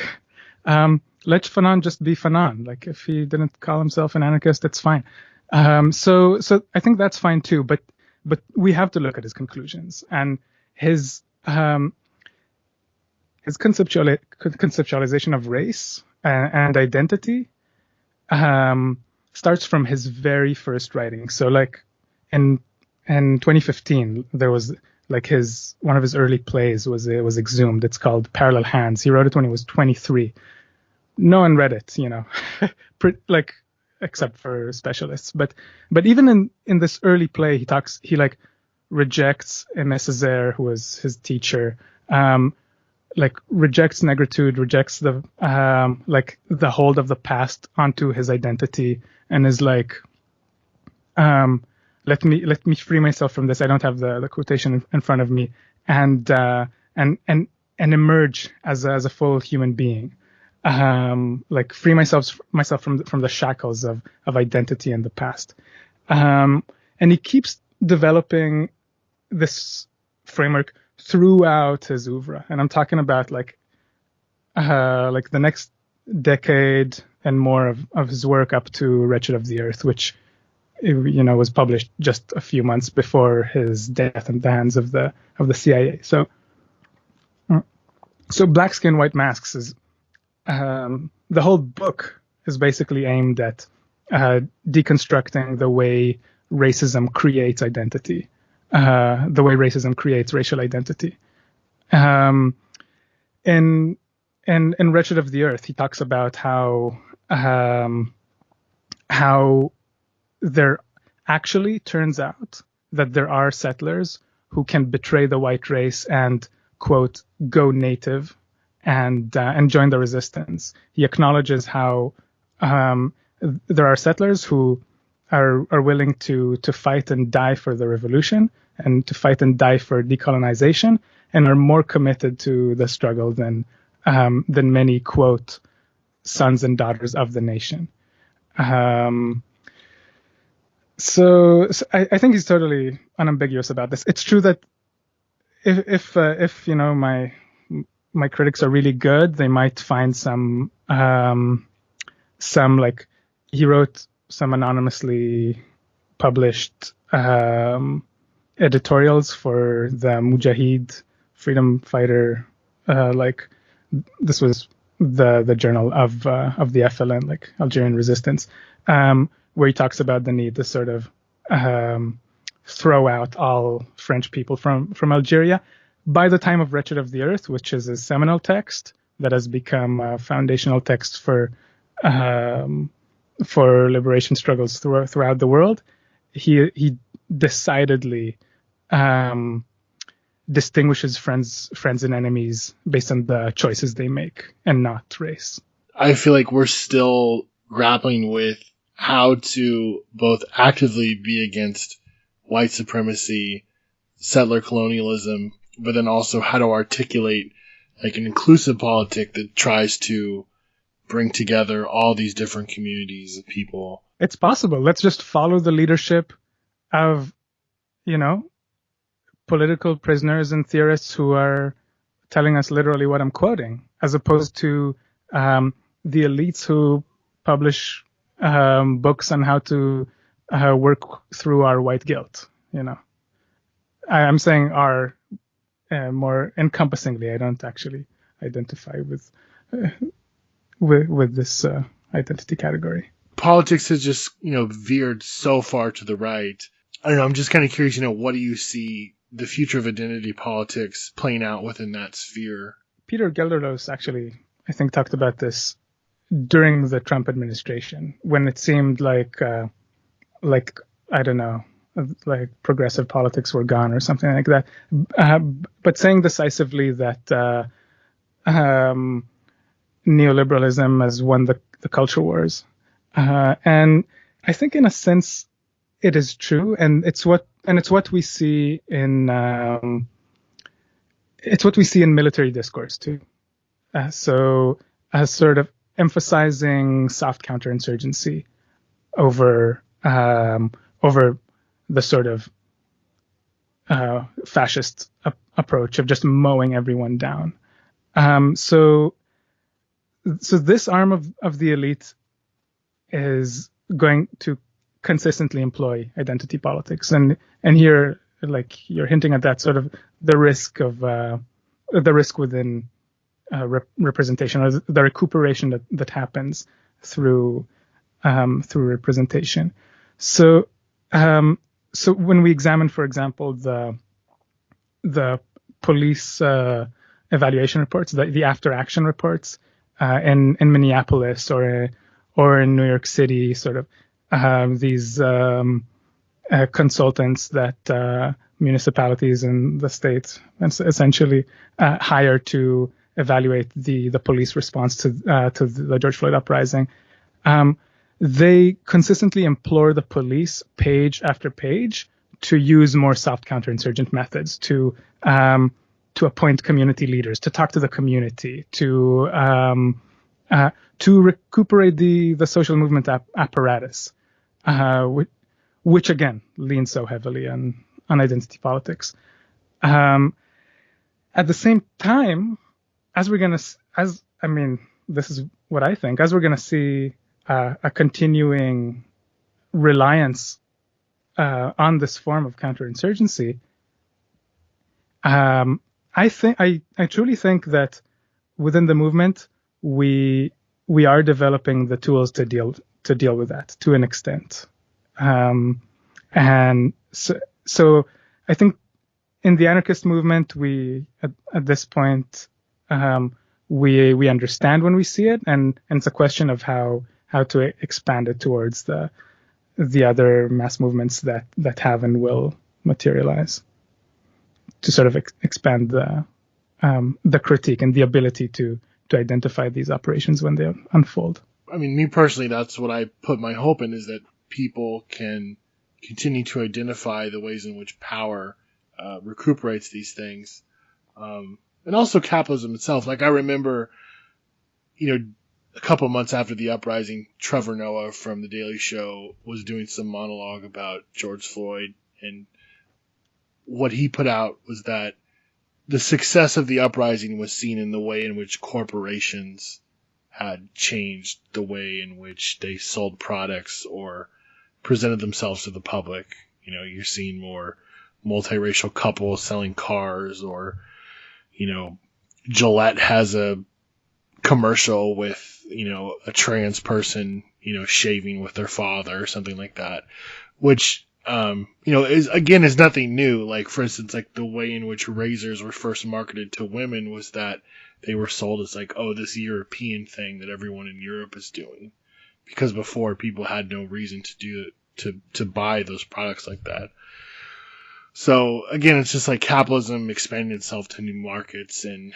let Fanon just be Fanon. Like, if he didn't call himself an anarchist, it's fine. So I think that's fine too. But we have to look at his conclusions and his conceptualization of race and identity starts from his very first writing. So like in 2015, there was like one of his early plays was exhumed. It's called Parallel Hands. He wrote it when he was 23. No one read it, like except for specialists. But even in this early play, he like rejects Aimé Césaire, who was his teacher, like rejects negritude, rejects the the hold of the past onto his identity, and is like, let me free myself from this. I don't have the quotation in front of me, and emerge as a full human being. Like free myself from the shackles of identity in the past. And he keeps developing this framework throughout his oeuvre. And I'm talking about like the next decade and more of his work up to Wretched of the Earth, which was published just a few months before his death at the hands of the CIA. So Black Skin, White Masks is the whole book is basically aimed at deconstructing the way racism creates identity, the way racism creates racial identity. In Wretched of the Earth, he talks about how there actually turns out that there are settlers who can betray the white race and, quote, go native and join the resistance. He acknowledges how there are settlers who are willing to fight and die for the revolution and to fight and die for decolonization, and are more committed to the struggle than many, quote, sons and daughters of the nation. So I think he's totally unambiguous about this. It's true that if my critics are really good, they might find some like he wrote some anonymously published editorials for the Mujahid freedom fighter, like this was the journal of the FLN, like Algerian resistance, where he talks about the need to sort of throw out all French people from Algeria. By the time of Wretched of the Earth, which is a seminal text that has become a foundational text for liberation struggles throughout the world, he decidedly distinguishes friends and enemies based on the choices they make and not race. I feel like we're still grappling with how to both actively be against white supremacy, settler colonialism, but then also how to articulate like an inclusive politic that tries to bring together all these different communities of people. It's possible. Let's just follow the leadership of, political prisoners and theorists who are telling us literally what I'm quoting, as opposed to the elites who publish books on how to work through our white guilt. I'm saying our more encompassingly. I don't actually identify with this identity category. Politics has just, veered so far to the right. I don't know. I'm just kind of curious, what do you see the future of identity politics playing out within that sphere? Peter Gelderloos actually, I think, talked about this during the Trump administration, when it seemed like I don't know, like progressive politics were gone or something like that. But saying decisively that neoliberalism has won the culture wars. And I think in a sense it is true, and it's what we see in military discourse too. So as sort of emphasizing soft counterinsurgency over the sort of fascist approach of just mowing everyone down. So this arm of the elite is going to consistently employ identity politics, and here, like you're hinting at that sort of the risk within representation, or the recuperation that happens through representation. So when we examine, for example, the police evaluation reports, the after action reports in Minneapolis or in New York City, sort of these consultants that municipalities and the state essentially hire to evaluate the police response to the George Floyd uprising. They consistently implore the police, page after page, to use more soft counterinsurgent methods, to appoint community leaders, to talk to the community, to recuperate the social movement apparatus, which again leans so heavily on identity politics. At the same time, this is what I think, as we're gonna see a continuing reliance on this form of counterinsurgency, I truly think that within the movement we are developing the tools to deal with that to an extent, and so I think in the anarchist movement we at this point we understand when we see it, and it's a question of how to expand it towards the other mass movements that have and will materialize, to sort of expand the critique and the ability to identify these operations when they unfold. I mean, me personally, that's what I put my hope in, is that people can continue to identify the ways in which power recuperates these things. And also capitalism itself. Like, I remember, a couple months after the uprising, Trevor Noah from The Daily Show was doing some monologue about George Floyd, and what he put out was that the success of the uprising was seen in the way in which corporations had changed the way in which they sold products or presented themselves to the public. You're seeing more multiracial couples selling cars, or, Gillette has a commercial with, a trans person, shaving with their father or something like that, which, is nothing new. Like, for instance, like the way in which razors were first marketed to women was that they were sold as like, oh, this European thing that everyone in Europe is doing, because before people had no reason to do it, to buy those products like that. So again, it's just like capitalism expanding itself to new markets and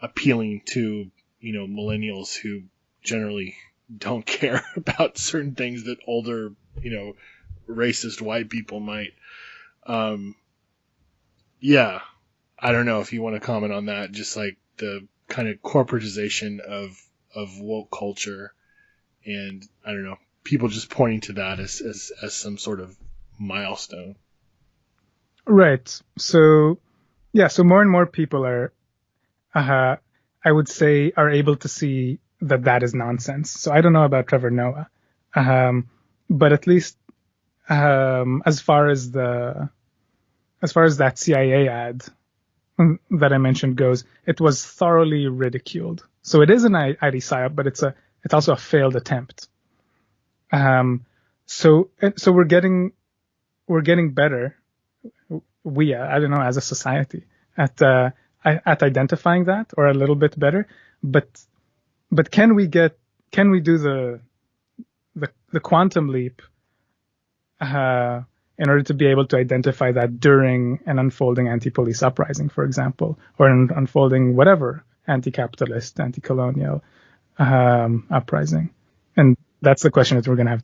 appealing to, millennials who generally don't care about certain things that older, racist white people might. Yeah, I don't know if you want to comment on that, just like the kind of corporatization of woke culture, and I don't know, people just pointing to that as some sort of milestone. Right. So more and more people are, I would say, are able to see that is nonsense. So I don't know about Trevor Noah, but at least as far as that CIA ad that I mentioned goes, it was thoroughly ridiculed. So it is an ID psyop, but it's also a failed attempt. So we're getting better. I don't know, as a society at identifying that, or a little bit better, but can we do the quantum leap in order to be able to identify that during an unfolding anti-police uprising, for example, or an unfolding whatever anti-capitalist, anti-colonial uprising? And that's the question that we're going to have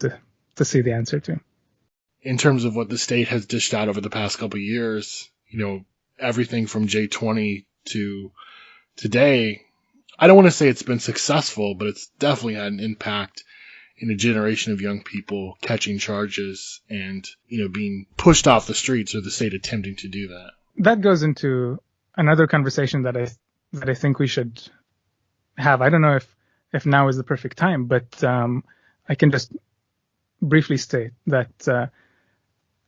to see the answer to. In terms of what the state has dished out over the past couple of years, everything from J20 to today, I don't want to say it's been successful, but it's definitely had an impact in a generation of young people catching charges and, being pushed off the streets, or the state attempting to do that. That goes into another conversation that I think we should have. I don't know if now is the perfect time, but I can just briefly state that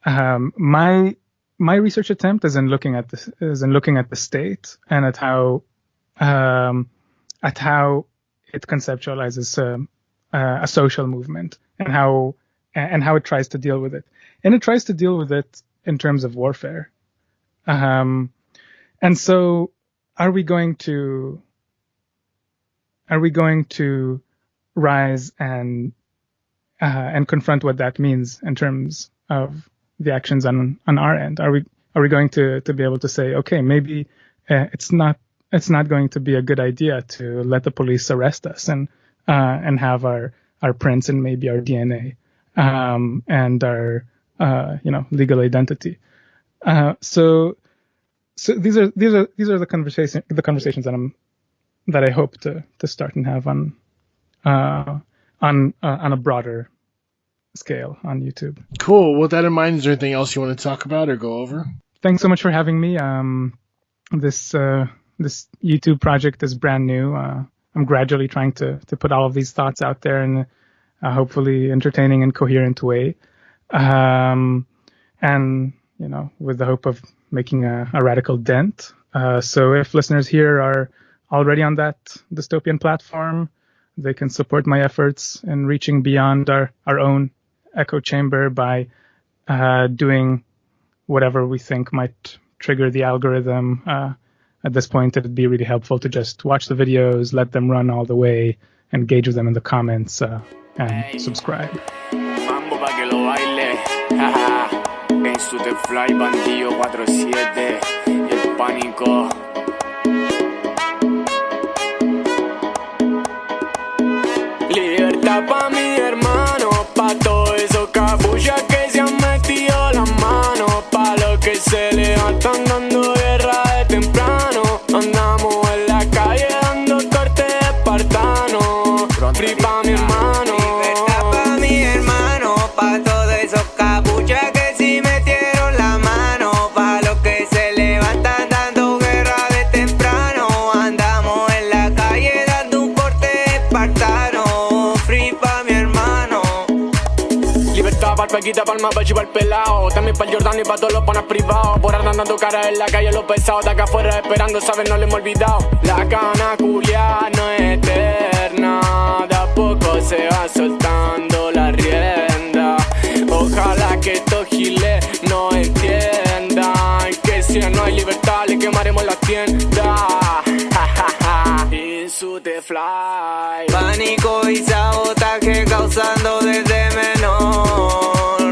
my research attempt is in looking at the state and at how it conceptualizes a social movement, and how it tries to deal with it. And it tries to deal with it in terms of warfare. And so are we going to rise and confront what that means in terms of the actions on our end? Are we going to be able to say, okay, maybe it's not going to be a good idea to let the police arrest us and have our prints and maybe our DNA and our legal identity. So these are the conversations that I hope to start and have on a broader scale on YouTube. Cool. With that in mind, is there anything else you want to talk about or go over? Thanks so much for having me. This YouTube project is brand new. I'm gradually trying to put all of these thoughts out there in a hopefully entertaining and coherent way. and, with the hope of making a radical dent. So if listeners here are already on that dystopian platform, they can support my efforts in reaching beyond our own echo chamber by doing whatever we think might trigger the algorithm. At this point, it'd be really helpful to just watch the videos, let them run all the way, engage with them in the comments, and subscribe. Mambo pa' que lo baile, en su The Fly, Bandido 47 y el pánico. Libertad pa' mi hermano, pa' todos esos capullas que se han metido las manos, pa' los que se levantan dando guerra de temprano. Andamos en la calle dando cortes espartanos. Free pa' mi hermano. Libertad pa' mi hermano, pa' todos esos capuchas que sí metieron la mano, pa' los que se levantan dando guerra de temprano. Andamos en la calle dando un corte espartano. Free pa' mi hermano. Libertad pa'l pequita, pa'l mapache y pa'l pelao. También pa'l Jordano y pa' todos los panas privados. Por andar dando cara en la calle los pesados. De acá afuera esperando, ¿sabes? No le hemos olvidado. La cana culia no es eterna. De a poco se va soltando la rienda. Ojalá que estos giles no entiendan que si no hay libertad le quemaremos la tienda. In su The Fly. Pánico y sabotaje causando desde menor.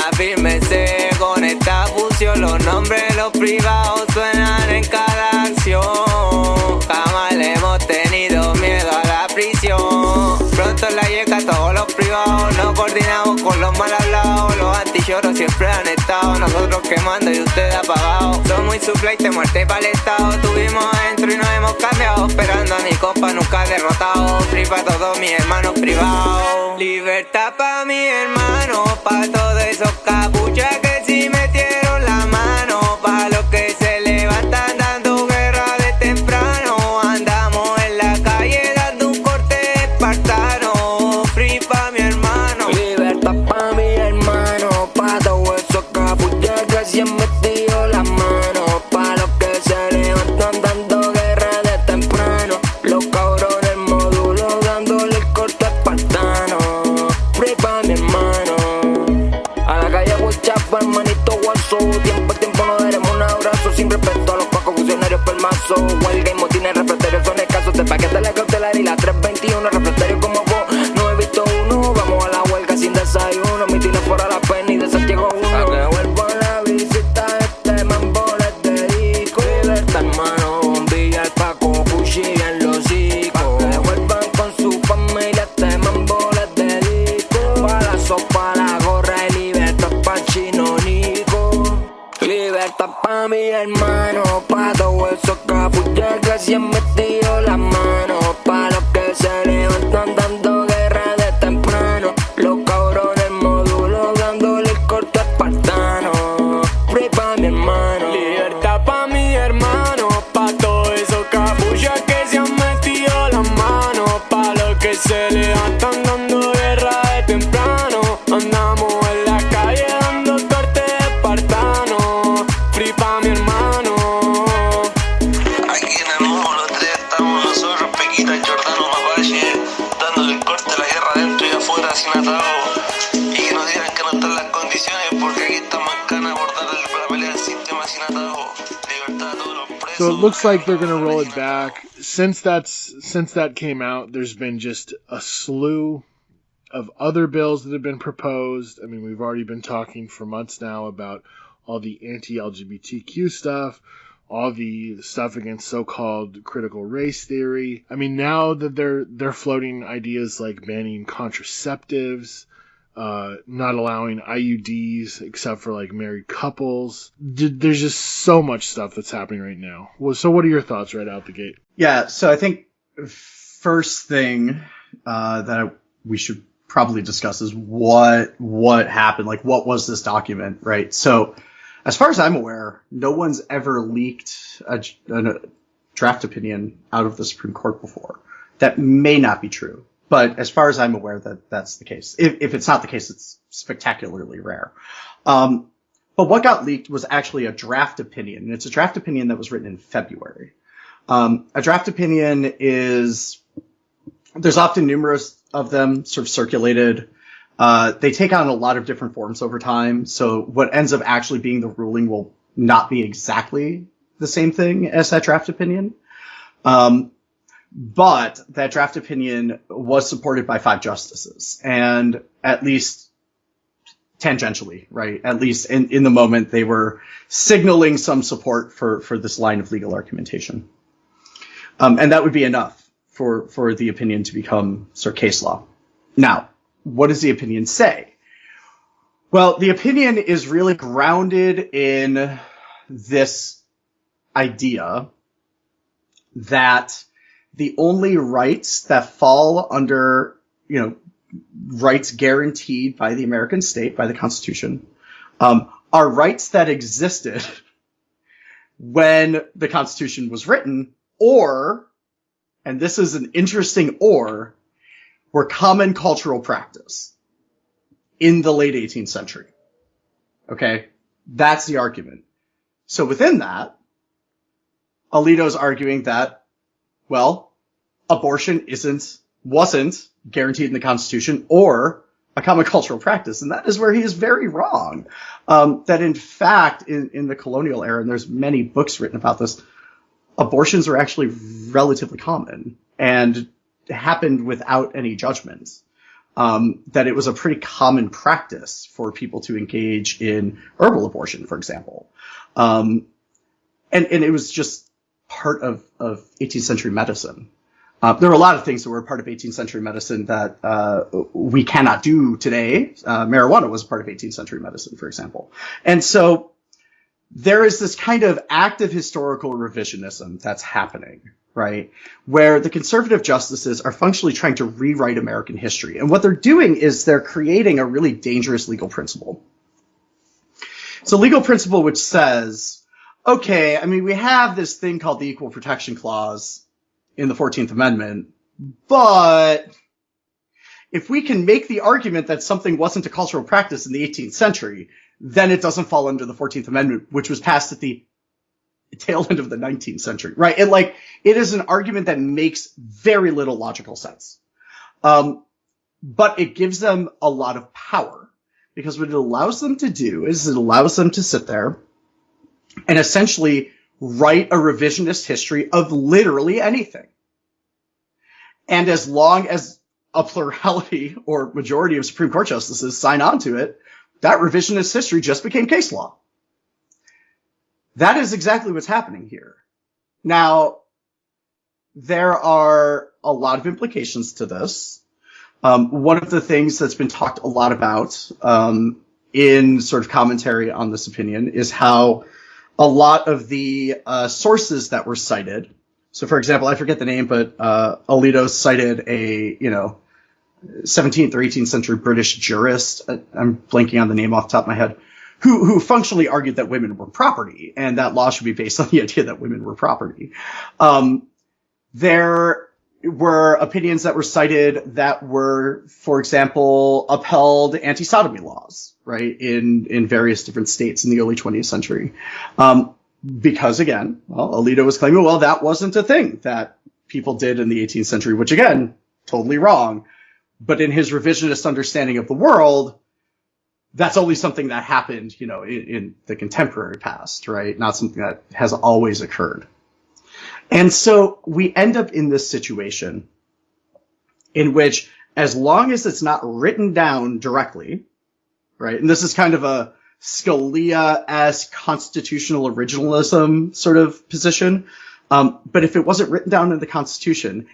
Afírmese con esta fusión. Los nombres, los privados suenan en cada acción. Jamás le hemos tenido miedo a la prisión. Pronto en la yeca todos los privados nos coordinamos con los mal hablados. Los antichoros siempre han estado, nosotros quemando y ustedes apagados. Somos supply de muerte para el estado. Tuvimos adentro y nos hemos cambiado, esperando a mi compa nunca derrotado. Free pa' todos mis hermanos privados. Libertad pa' mi hermano, pa' todos esos capuchas que sí metieron la mano, pa' los que se levantan dando guerra de temprano. Andamos en la calle dando un corte espartano. Free pa' mi hermano. Libertad pa' mi hermano, pa' todos esos capuchas que se han metido las manos, pa' los que se levantan dando guerra de temprano. Los cabrones módulos dándole el corte espartano. Free pa' mi hermano. A la calle Huachapa, hermanito guaso. Tiempo no daremos un abrazo. Sin respeto a los pacos funcionarios pelmazo. Huelga y motines refractarios son escasos. De paquete la cautelar y la 321. Refractarios como vos, no he visto uno. Vamos a la huelga sin desayuno. Mi tira fuera la pena y de esa llegó uno. A que vuelvo a la visita, este mambo les dedico. Libertad hermano, bombilla al paco, cuchilla en los hocicos. Pa' que vuelvan con su familia, este mambo les dedico. Pa' la sopa, la gorra y libertad pa' chino Nico. Libertad pa' mi hermano, pa' todos esos capullas que se han metido las manos, pa' los que se levantan dando guerra de temprano. Los cabrones módulos dándole el corte espartano. Free pa' mi hermano. Libertad pa' mi hermano, pa' todos esos capullas que se han metido las manos, pa' los que se levantan dando guerra de temprano. Andamos en la calle dando corte espartano. Free pa' mi hermano. Aquí en el nuevo los tres estamos nosotros, Pequita, Jordano, Mapache, dándole el corte a la guerra dentro y afuera sin atado. Y que nos digan que no están las condiciones, porque aquí estamos en cana a abordar la pelea del sistema sin atado. Libertad a todos los presos. So it looks like they're going to roll it back. Since that came out, there's been just a slew of other bills that have been proposed. I mean, we've already been talking for months now about all the anti-LGBTQ stuff, all the stuff against so-called critical race theory. I mean, now that they're floating ideas like banning contraceptives, not allowing IUDs except for like married couples. There's just so much stuff that's happening right now. So what are your thoughts right out the gate? Yeah, so I think first thing that we should probably discuss is what happened. Like, what was this document, right? So as far as I'm aware, no one's ever leaked a draft opinion out of the Supreme Court before. That may not be true, but as far as I'm aware, that's the case. If it's not the case, it's spectacularly rare. But what got leaked was actually a draft opinion, and it's a draft opinion that was written in February. A draft opinion is, there's often numerous of them sort of circulated. They take on a lot of different forms over time, so what ends up actually being the ruling will not be exactly the same thing as that draft opinion. But that draft opinion was supported by 5 justices, and at least tangentially, right? At least in the moment, they were signaling some support for this line of legal argumentation. And that would be enough for the opinion to become sort of case law. Now, what does the opinion say? Well, the opinion is really grounded in this idea that the only rights that fall under, rights guaranteed by the American state, by the Constitution, are rights that existed when the Constitution was written, or, and this is an interesting or, were common cultural practice in the late 18th century. Okay? That's the argument. So within that, Alito's arguing that, well, abortion wasn't guaranteed in the Constitution or a common cultural practice. And that is where he is very wrong. That in fact, in the colonial era, and there's many books written about this, abortions were actually relatively common and happened without any judgment. That it was a pretty common practice for people to engage in herbal abortion, for example. And it was just part of 18th century medicine. There were a lot of things that were part of 18th century medicine that we cannot do today. Marijuana was part of 18th century medicine, for example. And so there is this kind of active historical revisionism that's happening, right? Where the conservative justices are functionally trying to rewrite American history. And what they're doing is they're creating a really dangerous legal principle. It's a legal principle which says, okay, I mean, we have this thing called the Equal Protection Clause in the 14th Amendment, but if we can make the argument that something wasn't a cultural practice in the 18th century, then it doesn't fall under the 14th Amendment, which was passed at the tail end of the 19th century, right? And it is an argument that makes very little logical sense. But it gives them a lot of power, because what it allows them to do is it allows them to sit there and essentially write a revisionist history of literally anything. And as long as a plurality or majority of Supreme Court justices sign on to it, that revisionist history just became case law. That is exactly what's happening here. Now, there are a lot of implications to this. One of the things that's been talked a lot about in sort of commentary on this opinion is how a lot of the sources that were cited. So, for example, I forget the name, but Alito cited a 17th or 18th century British jurist. I'm blanking on the name off the top of my head, who functionally argued that women were property and that law should be based on the idea that women were property. There were opinions that were cited that were, for example, upheld anti-sodomy laws, right, in various different states in the early 20th century. Because again, Alito was claiming, well, that wasn't a thing that people did in the 18th century, which again, totally wrong. But in his revisionist understanding of the world, that's only something that happened, in the contemporary past, right? Not something that has always occurred. And so we end up in this situation in which, as long as it's not written down directly, right? And this is kind of a Scalia-esque constitutional originalism sort of position. But if it wasn't written down in the Constitution,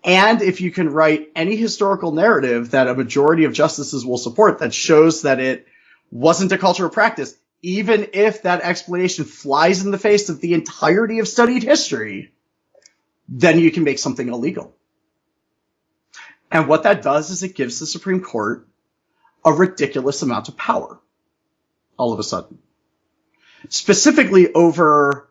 and if you can write any historical narrative that a majority of justices will support that shows that it wasn't a cultural practice, even if that explanation flies in the face of the entirety of studied history, then you can make something illegal. And what that does is it gives the Supreme Court a ridiculous amount of power all of a sudden, specifically over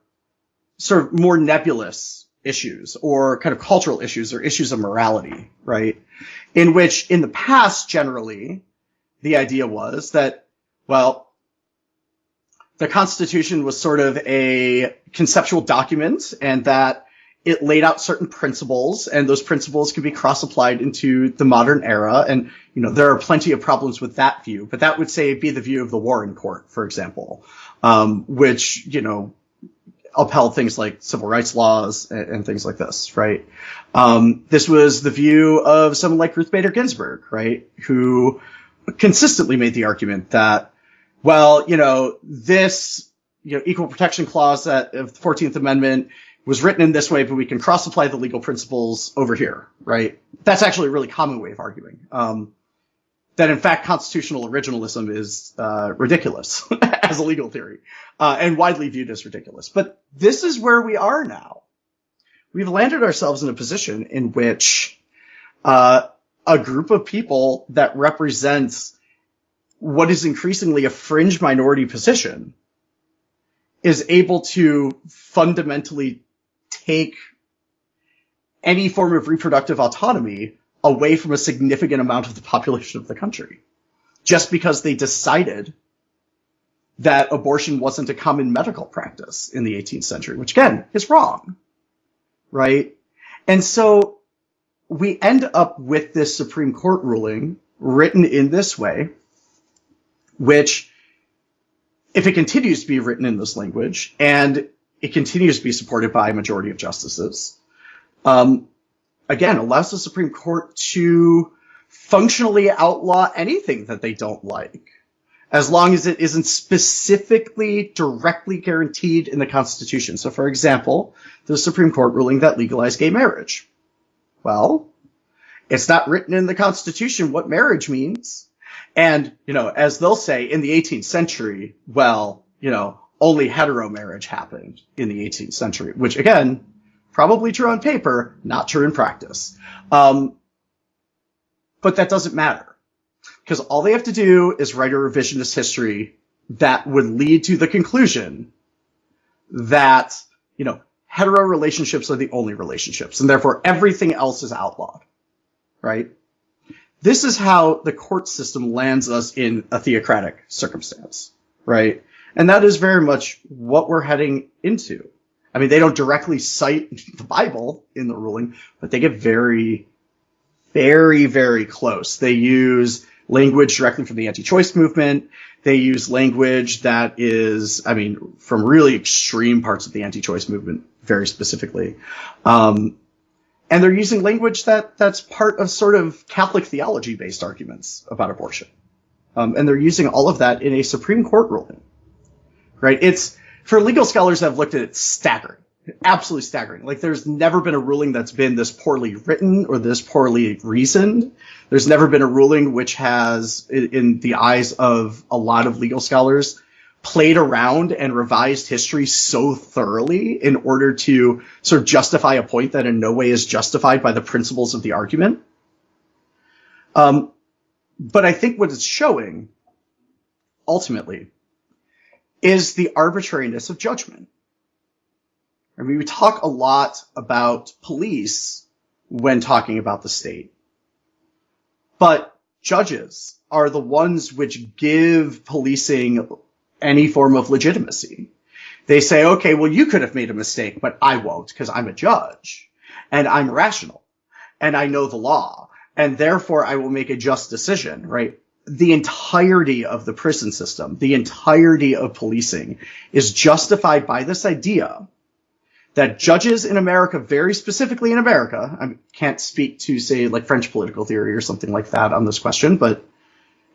sort of more nebulous issues or kind of cultural issues or issues of morality, right? In which in the past, generally, the idea was that, well, the Constitution was sort of a conceptual document, and that it laid out certain principles, and those principles could be cross-applied into the modern era. And, there are plenty of problems with that view, but that would be the view of the Warren Court, for example, which, upheld things like civil rights laws and things like this, right? This was the view of someone like Ruth Bader Ginsburg, right? Who consistently made the argument that, well, this, equal protection clause of the 14th Amendment was written in this way, but we can cross-apply the legal principles over here, right? That's actually a really common way of arguing. That in fact, constitutional originalism is ridiculous as a legal theory, and widely viewed as ridiculous. But this is where we are now. We've landed ourselves in a position in which a group of people that represents what is increasingly a fringe minority position is able to fundamentally take any form of reproductive autonomy away from a significant amount of the population of the country, just because they decided that abortion wasn't a common medical practice in the 18th century, which again is wrong, right? And so we end up with this Supreme Court ruling written in this way, which, if it continues to be written in this language, and it continues to be supported by a majority of justices, again, allows the Supreme Court to functionally outlaw anything that they don't like, as long as it isn't specifically directly guaranteed in the Constitution. So, for example, the Supreme Court ruling that legalized gay marriage. Well, it's not written in the Constitution what marriage means. And, as they'll say, in the 18th century, well, only hetero marriage happened in the 18th century, which again, probably true on paper, not true in practice. But that doesn't matter, because all they have to do is write a revisionist history that would lead to the conclusion that, hetero relationships are the only relationships, and therefore everything else is outlawed, right? This is how the court system lands us in a theocratic circumstance, right? And that is very much what we're heading into. I mean, they don't directly cite the Bible in the ruling, but they get very, very, very close. They use language directly from the anti-choice movement. They use language that is, from really extreme parts of the anti-choice movement, very specifically. And they're using language that's part of sort of Catholic theology-based arguments about abortion. And they're using all of that in a Supreme Court ruling, right? It's, for legal scholars that have looked at it, staggering. Absolutely staggering. Like, there's never been a ruling that's been this poorly written or this poorly reasoned. There's never been a ruling which has, in the eyes of a lot of legal scholars, played around and revised history so thoroughly in order to sort of justify a point that in no way is justified by the principles of the argument. But I think what it's showing, ultimately, is the arbitrariness of judgment. I mean, we talk a lot about police when talking about the state, but judges are the ones which give policing any form of legitimacy. They say, okay, well, you could have made a mistake, but I won't, because I'm a judge, and I'm rational, and I know the law, and therefore I will make a just decision, right? The entirety of the prison system, the entirety of policing is justified by this idea that judges in America, very specifically in America, I can't speak to, say, like French political theory or something like that on this question, but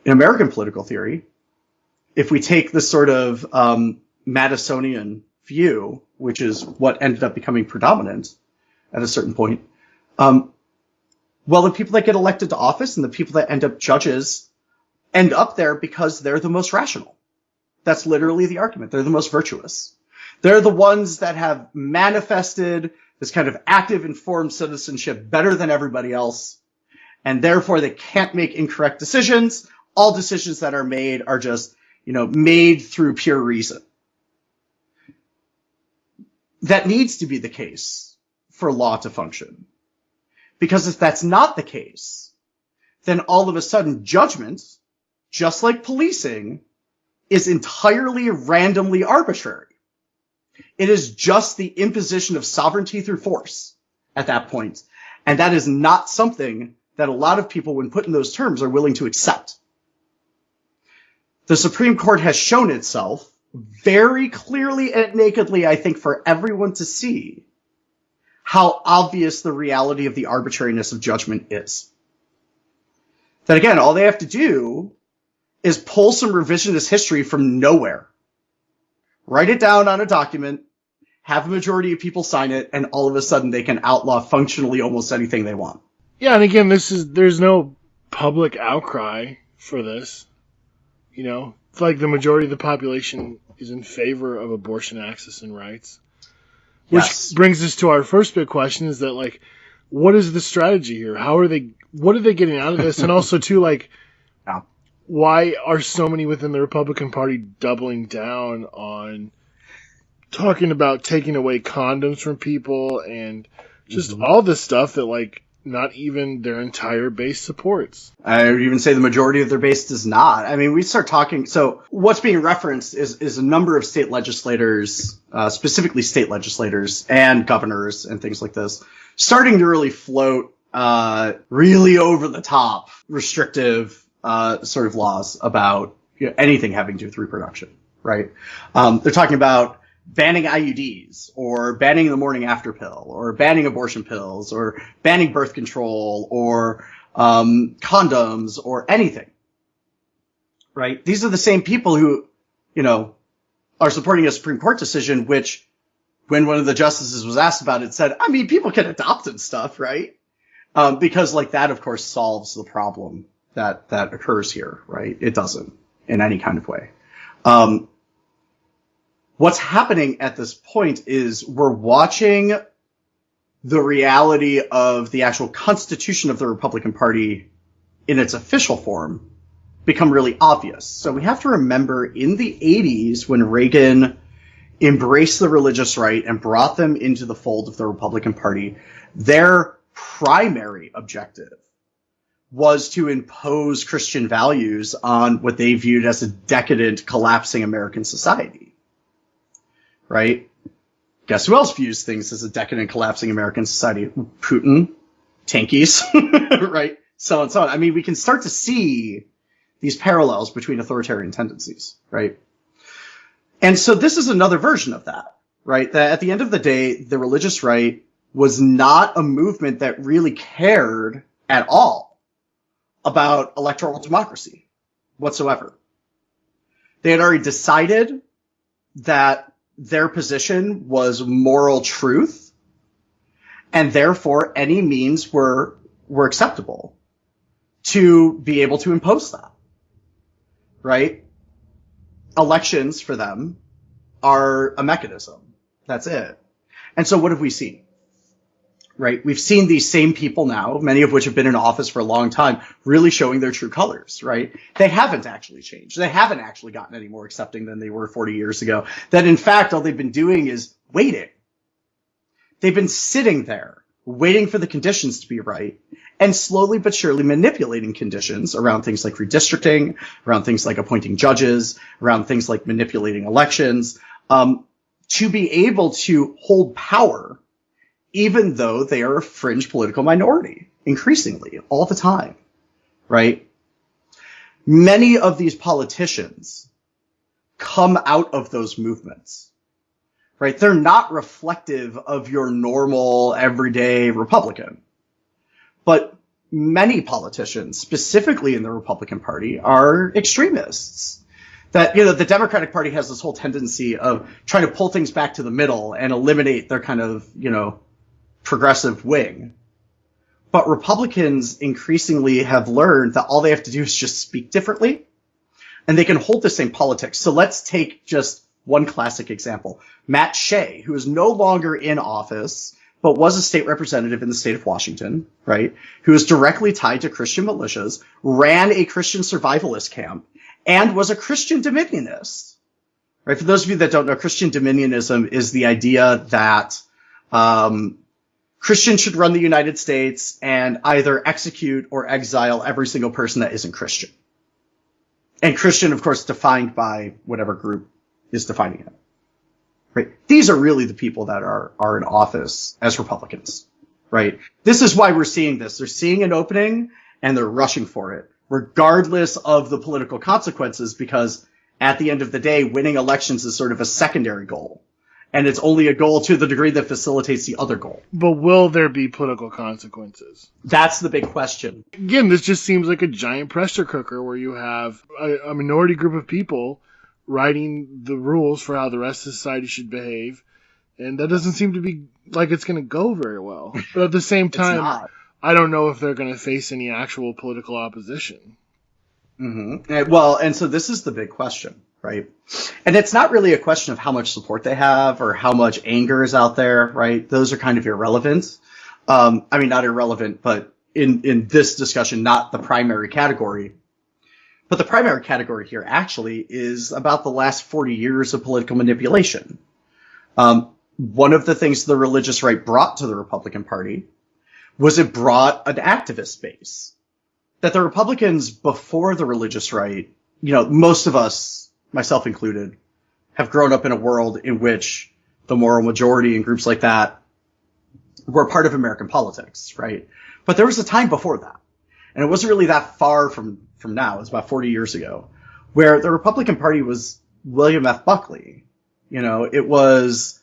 in American political theory, if we take this sort of Madisonian view, which is what ended up becoming predominant at a certain point, well, the people that get elected to office and the people that end up judges end up there because they're the most rational. That's literally the argument. They're the most virtuous. They're the ones that have manifested this kind of active, informed citizenship better than everybody else, and therefore they can't make incorrect decisions. All decisions that are made are just, made through pure reason. That needs to be the case for law to function. Because if that's not the case, then all of a sudden judgment, just like policing, is entirely randomly arbitrary. It is just the imposition of sovereignty through force at that point. And that is not something that a lot of people, when put in those terms, are willing to accept. The Supreme Court has shown itself very clearly and nakedly, I think, for everyone to see how obvious the reality of the arbitrariness of judgment is. That again, all they have to do is pull some revisionist history from nowhere, write it down on a document, have a majority of people sign it, and all of a sudden they can outlaw functionally almost anything they want. Yeah, and again, there's no public outcry for this. You know, it's like the majority of the population is in favor of abortion access and rights. Which brings us to our first big question, is that, like, what is the strategy here? What are they getting out of this? And also, too, like, why are so many within the Republican Party doubling down on talking about taking away condoms from people and just all this stuff that, like, not even their entire base supports? I would even say the majority of their base does not. I mean, we start talking, so what's being referenced is a number of state legislators, specifically state legislators and governors and things like this, starting to really float really over the top, restrictive sort of laws about anything having to do with reproduction, right? They're talking about banning IUDs, or banning the morning after pill, or banning abortion pills, or banning birth control, or condoms, or anything, right? These are the same people who, are supporting a Supreme Court decision, which, when one of the justices was asked about it, said, I mean, people can adopt and stuff, right? Because, like, that, of course, solves the problem that occurs here, right? It doesn't, in any kind of way. What's happening at this point is we're watching the reality of the actual constitution of the Republican Party in its official form become really obvious. So we have to remember, in the 80s, when Reagan embraced the religious right and brought them into the fold of the Republican Party, their primary objective was to impose Christian values on what they viewed as a decadent, collapsing American society. Right? Guess who else views things as a decadent, collapsing American society? Putin, tankies, right? So on and so on. I mean, we can start to see these parallels between authoritarian tendencies, right? And so this is another version of that, right? That at the end of the day, the religious right was not a movement that really cared at all about electoral democracy whatsoever. They had already decided that their position was moral truth, and therefore any means were acceptable to be able to impose that, right? Elections for them are a mechanism. That's it. And so what have we seen? Right? We've seen these same people now, many of which have been in office for a long time, really showing their true colors, right? They haven't actually changed. They haven't actually gotten any more accepting than they were 40 years ago. That in fact, all they've been doing is waiting. They've been sitting there, waiting for the conditions to be right, and slowly but surely manipulating conditions around things like redistricting, around things like appointing judges, around things like manipulating elections, to be able to hold power, even though they are a fringe political minority, increasingly, all the time, right? Many of these politicians come out of those movements, right? They're not reflective of your normal, everyday Republican. But many politicians, specifically in the Republican Party, are extremists. That, the Democratic Party has this whole tendency of trying to pull things back to the middle and eliminate their kind of, progressive wing. But Republicans increasingly have learned that all they have to do is just speak differently, and they can hold the same politics. So let's take just one classic example. Matt Shea, who is no longer in office, but was a state representative in the state of Washington, right? Who is directly tied to Christian militias, ran a Christian survivalist camp, and was a Christian dominionist, right? For those of you that don't know, Christian dominionism is the idea that, Christians should run the United States and either execute or exile every single person that isn't Christian. And Christian, of course, defined by whatever group is defining it. Right? These are really the people that are in office as Republicans. Right? This is why we're seeing this. They're seeing an opening and they're rushing for it, regardless of the political consequences, because at the end of the day, winning elections is sort of a secondary goal. And it's only a goal to the degree that facilitates the other goal. But will there be political consequences? That's the big question. Again, this just seems like a giant pressure cooker where you have a minority group of people writing the rules for how the rest of society should behave. And that doesn't seem to be like it's going to go very well. But at the same time, I don't know if they're going to face any actual political opposition. Mm-hmm. Well, and so this is the big question, right? And it's not really a question of how much support they have or how much anger is out there, right? Those are kind of irrelevant. I mean, not irrelevant, but in this discussion, not the primary category. But the primary category here actually is about the last 40 years of political manipulation. One of the things the religious right brought to the Republican Party was it brought an activist base. That the Republicans before the religious right, most of us, myself included, have grown up in a world in which the moral majority and groups like that were part of American politics, right? But there was a time before that. And it wasn't really that far from now. It was about 40 years ago, where the Republican Party was William F. Buckley. It was,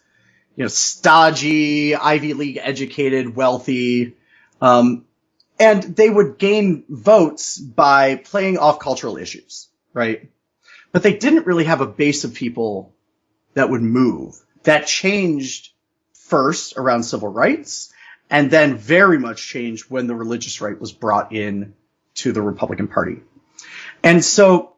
stodgy, Ivy League educated, wealthy, and they would gain votes by playing off cultural issues, right? But they didn't really have a base of people that would move. That changed first around civil rights, and then very much changed when the religious right was brought in to the Republican Party. And so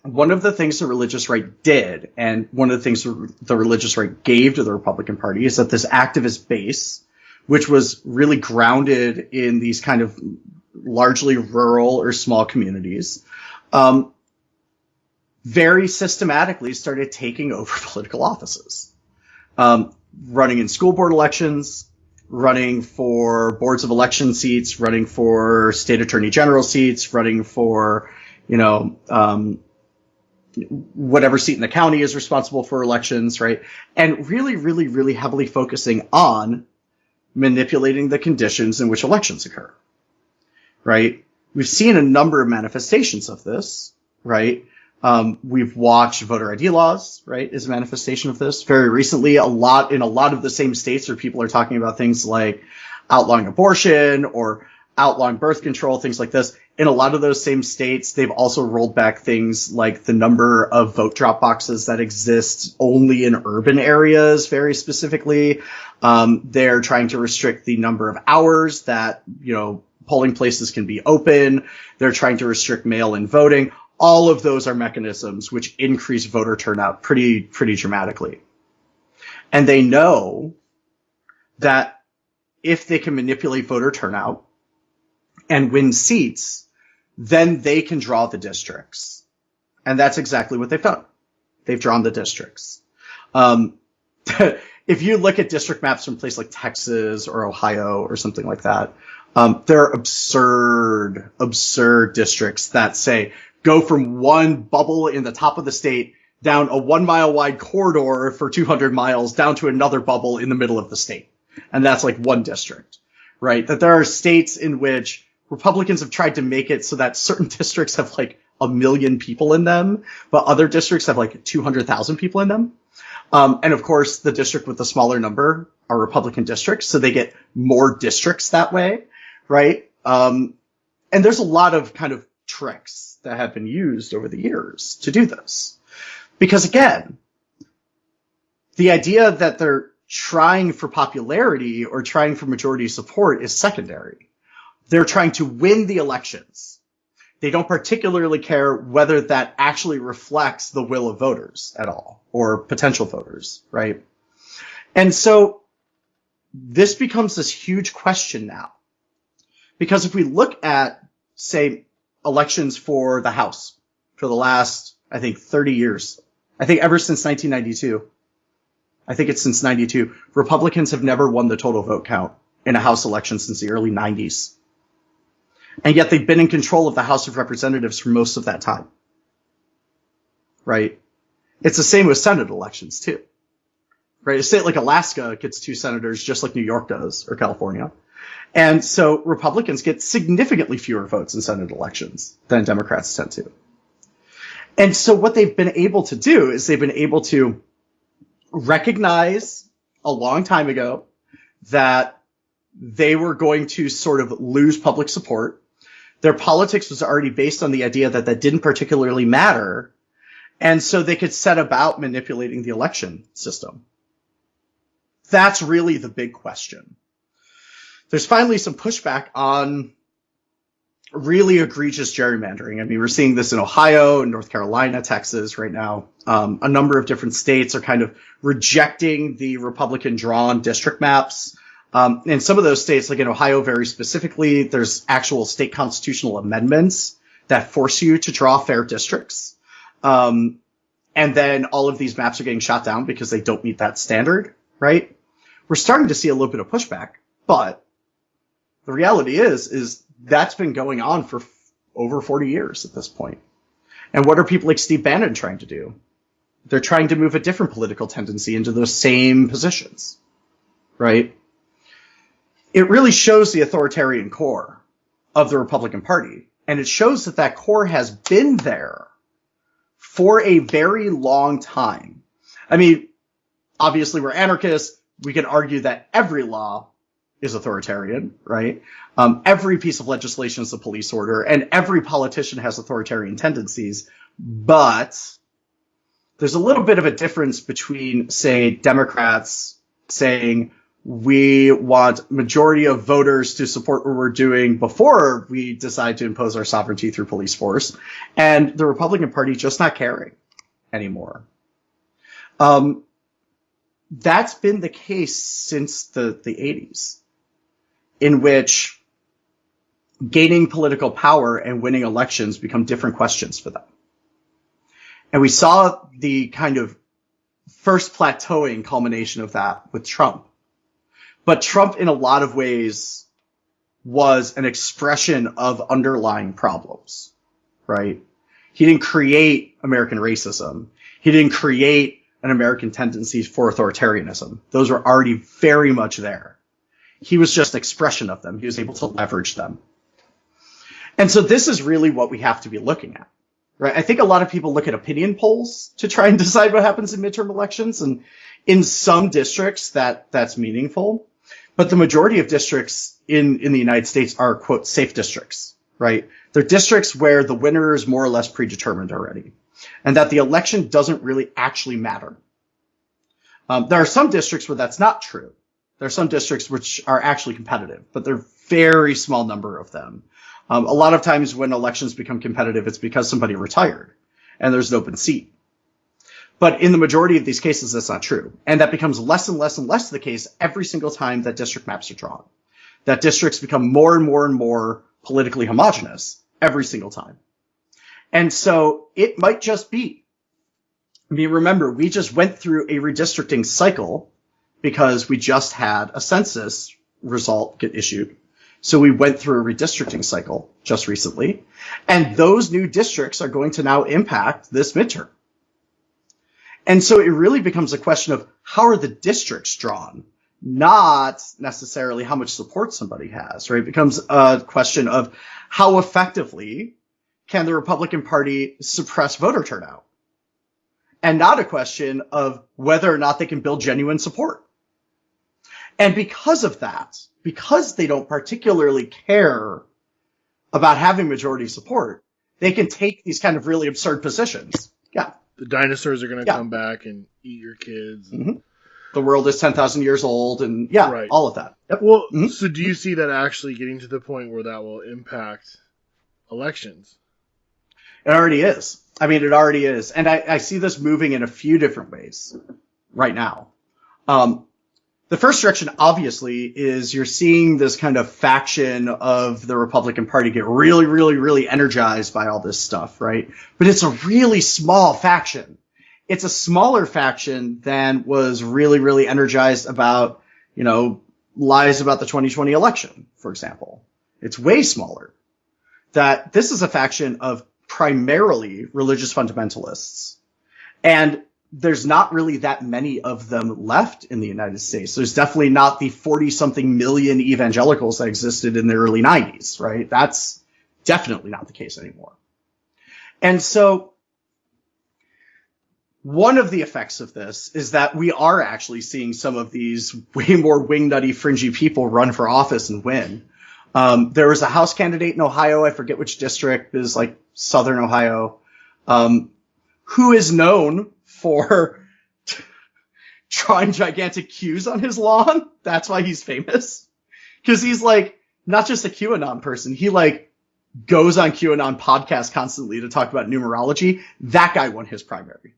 one of the things the religious right did, and one of the things the religious right gave to the Republican Party, is that this activist base, which was really grounded in these kind of largely rural or small communities, very systematically started taking over political offices, running in school board elections, running for boards of election seats, running for state attorney general seats, running for, whatever seat in the county is responsible for elections, right? And really, really, really heavily focusing on manipulating the conditions in which elections occur, right? We've seen a number of manifestations of this, right? We've watched voter ID laws, right, as a manifestation of this. Very recently, in a lot of the same states where people are talking about things like outlawing abortion or outlawing birth control, things like this. In a lot of those same states, they've also rolled back things like the number of vote drop boxes that exist only in urban areas, very specifically. They're trying to restrict the number of hours that, polling places can be open. They're trying to restrict mail-in voting. All of those are mechanisms which increase voter turnout pretty dramatically. And they know that if they can manipulate voter turnout and win seats, then they can draw the districts. And that's exactly what they've done. They've drawn the districts. If you look at district maps from places like Texas or Ohio or something like that, there are absurd districts that say, go from one bubble in the top of the state down a 1 mile wide corridor for 200 miles down to another bubble in the middle of the state. And that's like one district, right? That there are states in which Republicans have tried to make it so that certain districts have like 1 million people in them, but other districts have like 200,000 people in them. And of course, the district with the smaller number are Republican districts, so they get more districts that way, right? And there's a lot of kind of tricks that have been used over the years to do this. Because again, the idea that they're trying for popularity or trying for majority support is secondary. They're trying to win the elections. They don't particularly care whether that actually reflects the will of voters at all, or potential voters, right? And so this becomes this huge question now. Because if we look at, say, elections for the House for the last, I think, 30 years, I think ever since 1992, I think it's since 92, Republicans have never won the total vote count in a House election since the early 90s. And yet they've been in control of the House of Representatives for most of that time. right? It's the same with Senate elections too, right? A state like Alaska gets 2 senators just like New York does, or California. And so Republicans get significantly fewer votes in Senate elections than Democrats tend to. And so what they've been able to do is they've been able to recognize a long time ago that they were going to sort of lose public support. Their politics was already based on the idea that that didn't particularly matter. And so they could set about manipulating the election system. That's really the big question. There's finally some pushback on really egregious gerrymandering. I mean, we're seeing this in Ohio, North Carolina, Texas right now. A number of different states are kind of rejecting the Republican drawn district maps. In some of those states, like in Ohio very specifically, there's actual state constitutional amendments that force you to draw fair districts. And then all of these maps are getting shot down because they don't meet that standard, right? We're starting to see a little bit of pushback, but the reality is that's been going on for over 40 years at this point. And what are people like Steve Bannon trying to do? They're trying to move a different political tendency into those same positions, right? It really shows the authoritarian core of the Republican Party. And it shows that that core has been there for a very long time. I mean, obviously we're anarchists. We can argue that every law is authoritarian, right? Every piece of legislation is a police order, and every politician has authoritarian tendencies. But there's a little bit of a difference between, say, Democrats saying we want majority of voters to support what we're doing before we decide to impose our sovereignty through police force, and the Republican Party just not caring anymore. That's been the case since the 80s, in which gaining political power and winning elections become different questions for them. And we saw the kind of first plateauing culmination of that with Trump. But Trump, in a lot of ways, was an expression of underlying problems, right? He didn't create American racism. He didn't create an American tendency for authoritarianism. Those were already very much there. He was just an expression of them. He was able to leverage them. And so this is really what we have to be looking at, right? I think a lot of people look at opinion polls to try and decide what happens in midterm elections. And in some districts that's meaningful. But the majority of districts in the United States are, quote, safe districts, right? They're districts where the winner is more or less predetermined already, and that the election doesn't really actually matter. There are some districts where that's not true. There are some districts which are actually competitive, but they're very small number of them. A lot of times when elections become competitive, it's because somebody retired and there's an open seat. But in the majority of these cases, that's not true. And that becomes less and less and less the case every single time that district maps are drawn. That districts become more and more and more politically homogenous every single time. And so it might just be. I mean, remember, we just went through a redistricting cycle because we just had a census result get issued. So we went through a redistricting cycle just recently. And those new districts are going to now impact this midterm. And so it really becomes a question of how are the districts drawn, not necessarily how much support somebody has, right? It becomes a question of how effectively can the Republican Party suppress voter turnout, and not a question of whether or not they can build genuine support. And because of that, because they don't particularly care about having majority support, they can take these kind of really absurd positions. Yeah. The dinosaurs are going to come back and eat your kids. Mm-hmm. The world is 10,000 years old, and right. All of that. Yep. Well, so do you see that actually getting to the point where that will impact elections? It already is. I mean, it already is. And I see this moving in a few different ways right now. The first direction, obviously, is you're seeing this kind of faction of the Republican Party get really, really, really energized by all this stuff, right? But it's a really small faction. It's a smaller faction than was really, really energized about, lies about the 2020 election, for example. It's way smaller. That this is a faction of primarily religious fundamentalists And there's not really that many of them left in the United States. There's definitely not the 40-something million evangelicals that existed in the early 90s, right? That's definitely not the case anymore. And so one of the effects of this is that we are actually seeing some of these way more wingnutty, fringy people run for office and win. There was a House candidate in Ohio, I forget which district, it was like Southern Ohio, who is known for drawing gigantic Qs on his lawn. That's why he's famous. Because he's like, not just a QAnon person, he like goes on QAnon podcasts constantly to talk about numerology. That guy won his primary.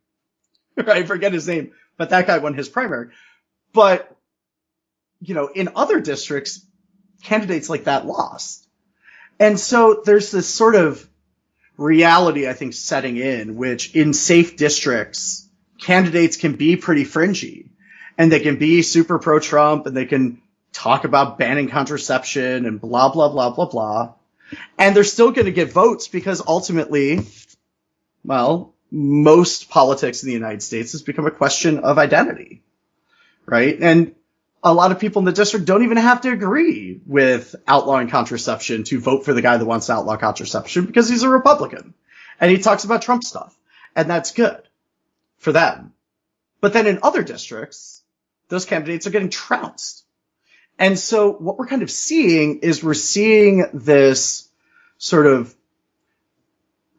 I forget his name, but that guy won his primary. But, you know, in other districts, candidates like that lost. And so there's this sort of reality, I think, setting in, which in safe districts, candidates can be pretty fringy, and they can be super pro-Trump, and they can talk about banning contraception and blah, blah, blah, blah, blah. And they're still going to get votes because ultimately, well, most politics in the United States has become a question of identity, right? And a lot of people in the district don't even have to agree with outlawing contraception to vote for the guy that wants to outlaw contraception because he's a Republican and he talks about Trump stuff, and that's good for them. But then in other districts, those candidates are getting trounced. And so what we're kind of seeing is we're seeing this sort of,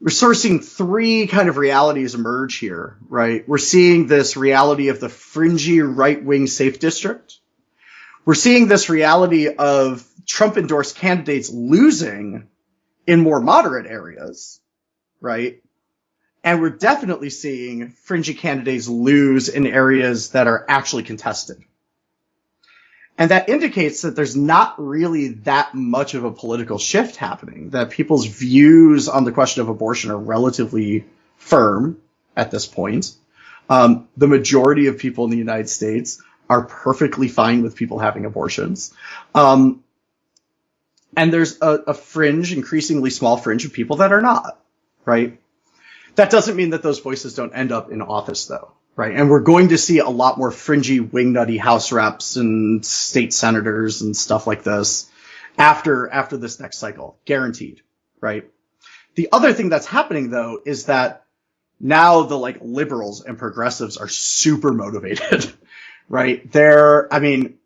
we're seeing three kind of realities emerge here, right? We're seeing this reality of the fringy right-wing safe district. We're seeing this reality of Trump-endorsed candidates losing in more moderate areas, right? And we're definitely seeing fringy candidates lose in areas that are actually contested. And that indicates that there's not really that much of a political shift happening, that people's views on the question of abortion are relatively firm at this point. The majority of people in the United States are perfectly fine with people having abortions. And there's a fringe, increasingly small fringe of people that are not, right? That doesn't mean that those voices don't end up in office, though, right? And we're going to see a lot more fringy, wingnutty House reps and state senators and stuff like this after this next cycle, guaranteed, right? The other thing that's happening, though, is that now the like liberals and progressives are super motivated, right? I mean,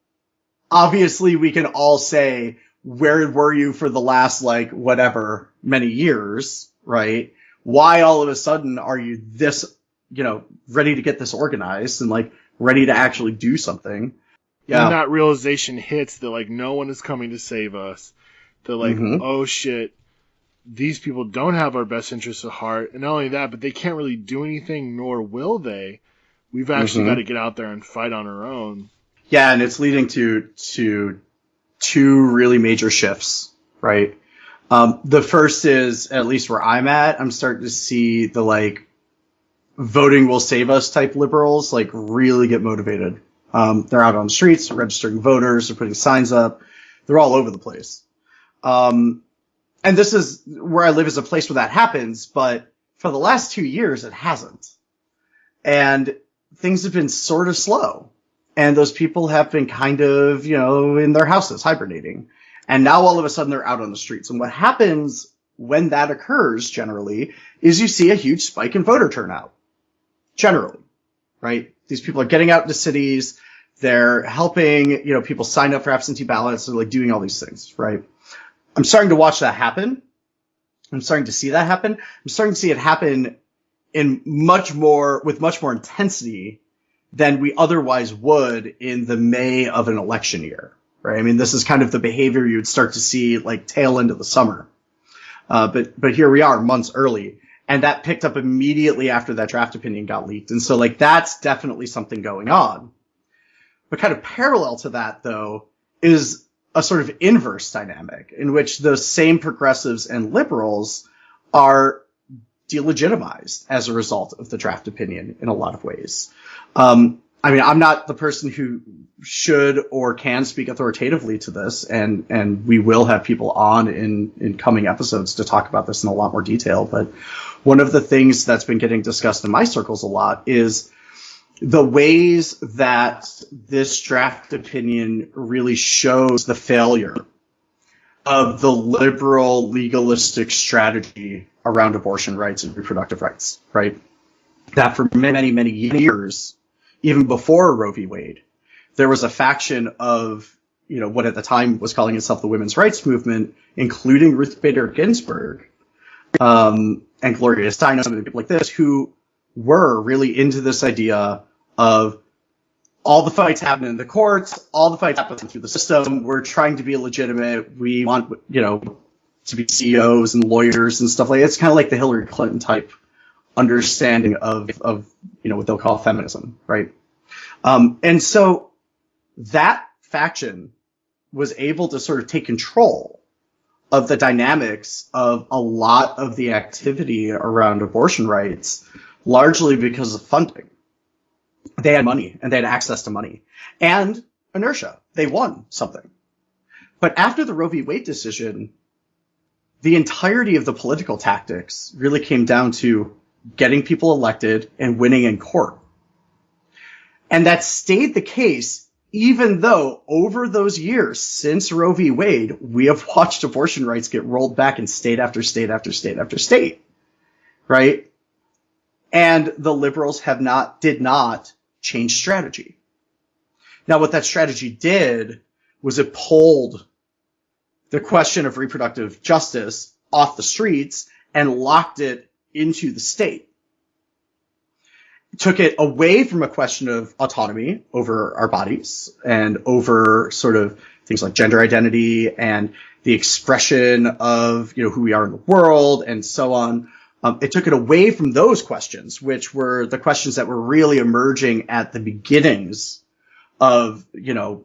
obviously we can all say, where were you for the last, like, whatever, many years, right? Why all of a sudden are you this, you know, ready to get this organized and like ready to actually do something? Yeah. When that realization hits that like no one is coming to save us, that like, oh shit, these people don't have our best interests at heart. And not only that, but they can't really do anything, nor will they. We've actually got to get out there and fight on our own. Yeah. And it's leading to two really major shifts, right? The first is, at least where I'm at, I'm starting to see the like voting will save us type liberals like really get motivated. They're out on the streets, registering voters, they're putting signs up. They're all over the place. And this is where I live is a place where that happens, but for the last 2 years, it hasn't. And things have been sort of slow. And those people have been kind of, you know, in their houses hibernating. And now all of a sudden they're out on the streets. And what happens when that occurs generally is you see a huge spike in voter turnout. Generally, right? These people are getting out into cities. They're helping, you know, people sign up for absentee ballots. They're like doing all these things, right? I'm starting to watch that happen. I'm starting to see that happen. I'm starting to see it happen with much more intensity than we otherwise would in the May of an election year. Right. I mean, this is kind of the behavior you would start to see like tail into the summer. But here we are months early, and that picked up immediately after that draft opinion got leaked. And so like that's definitely something going on. But kind of parallel to that, though, is a sort of inverse dynamic in which those same progressives and liberals are delegitimized as a result of the draft opinion in a lot of ways. I mean, I'm not the person who should or can speak authoritatively to this, and we will have people on in coming episodes to talk about this in a lot more detail. But one of the things that's been getting discussed in my circles a lot is the ways that this draft opinion really shows the failure of the liberal legalistic strategy around abortion rights and reproductive rights, right? That for many, many years, even before Roe v. Wade, there was a faction of, what at the time was calling itself the women's rights movement, including Ruth Bader Ginsburg, and Gloria Steinem and people like this, who were really into this idea of all the fights happen in the courts, all the fights happen through the system. We're trying to be legitimate. We want, to be CEOs and lawyers and stuff like that. It's kind of like the Hillary Clinton type understanding of what they'll call feminism, right? And so that faction was able to sort of take control of the dynamics of a lot of the activity around abortion rights, largely because of funding. They had money and they had access to money and inertia. They won something. But after the Roe v. Wade decision, the entirety of the political tactics really came down to getting people elected and winning in court. And that stayed the case, even though over those years since Roe v. Wade, we have watched abortion rights get rolled back in state after state after state after state, right? And the liberals did not change strategy. Now, what that strategy did was it pulled the question of reproductive justice off the streets and locked it into the state. It took it away from a question of autonomy over our bodies and over sort of things like gender identity and the expression of, who we are in the world and so on. It took it away from those questions, which were the questions that were really emerging at the beginnings of, the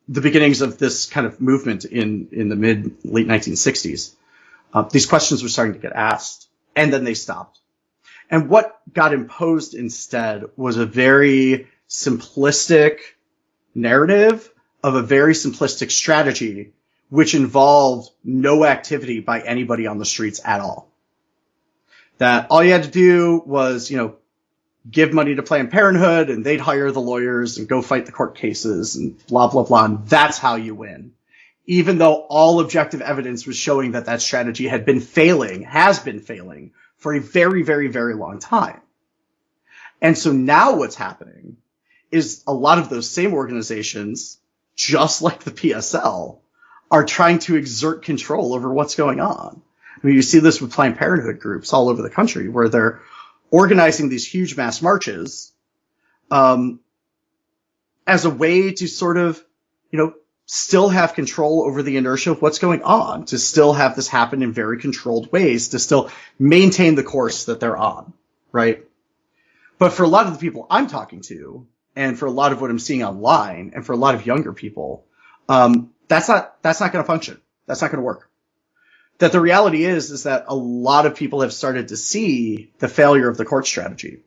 beginnings of this kind of movement in the late 1960s. These questions were starting to get asked, and then they stopped. And what got imposed instead was a very simplistic narrative of a very simplistic strategy, which involved no activity by anybody on the streets at all. That all you had to do was, give money to Planned Parenthood and they'd hire the lawyers and go fight the court cases and blah, blah, blah. And that's how you win. Even though all objective evidence was showing that that strategy has been failing for a very, very, very long time. And so now what's happening is a lot of those same organizations, just like the PSL, are trying to exert control over what's going on. I mean, you see this with Planned Parenthood groups all over the country where they're organizing these huge mass marches as a way to sort of, still have control over the inertia of what's going on, to still have this happen in very controlled ways, to still maintain the course that they're on, right? But for a lot of the people I'm talking to, and for a lot of what I'm seeing online, and for a lot of younger people, that's not going to function. That's not going to work. That the reality is that a lot of people have started to see the failure of the court strategy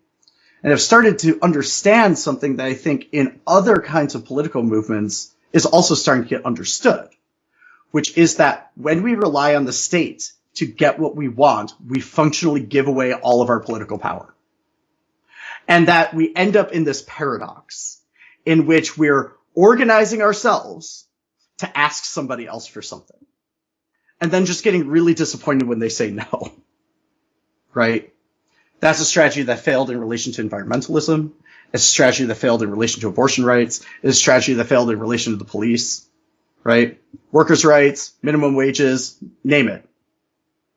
and have started to understand something that I think in other kinds of political movements is also starting to get understood, which is that when we rely on the state to get what we want, we functionally give away all of our political power. And that we end up in this paradox in which we're organizing ourselves to ask somebody else for something. And then just getting really disappointed when they say no, right? That's a strategy that failed in relation to environmentalism. It's a strategy that failed in relation to abortion rights. It's a strategy that failed in relation to the police, right? Workers' rights, minimum wages, name it,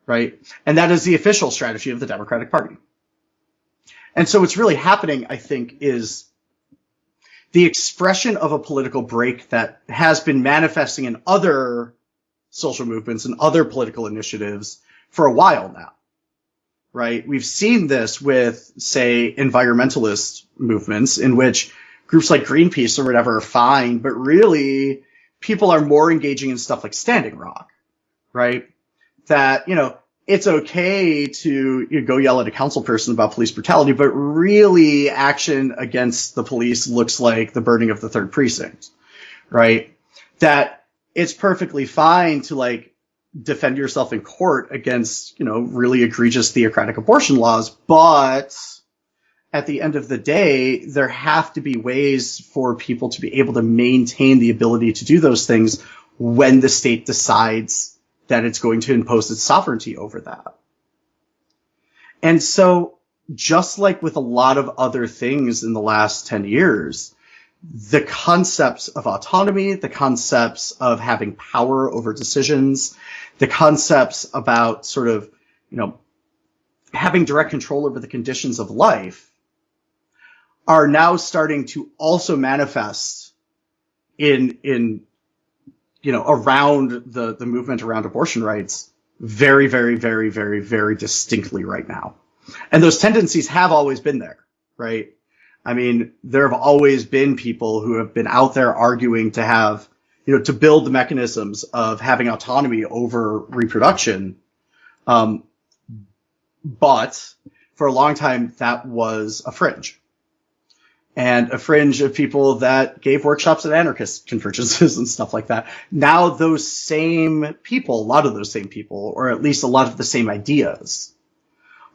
right? And that is the official strategy of the Democratic Party. And so what's really happening, I think, is the expression of a political break that has been manifesting in other social movements and other political initiatives for a while now, right? We've seen this with, say, environmentalist movements in which groups like Greenpeace or whatever are fine, but really people are more engaging in stuff like Standing Rock, right? That, it's okay to go yell at a council person about police brutality, but really action against the police looks like the burning of the 3rd precinct, right? That it's perfectly fine to like defend yourself in court against, really egregious theocratic abortion laws, but at the end of the day, there have to be ways for people to be able to maintain the ability to do those things when the state decides that it's going to impose its sovereignty over that. And so, just like with a lot of other things in the last 10 years, the concepts of autonomy, the concepts of having power over decisions, the concepts about sort of, having direct control over the conditions of life are now starting to also manifest in around the movement around abortion rights very, very, very, very, very distinctly right now. And those tendencies have always been there, right? I mean, there have always been people who have been out there arguing to have, to build the mechanisms of having autonomy over reproduction. But for a long time, that was a fringe. And a fringe of people that gave workshops at anarchist convergences and stuff like that. Now those same people, a lot of those same people, or at least a lot of the same ideas,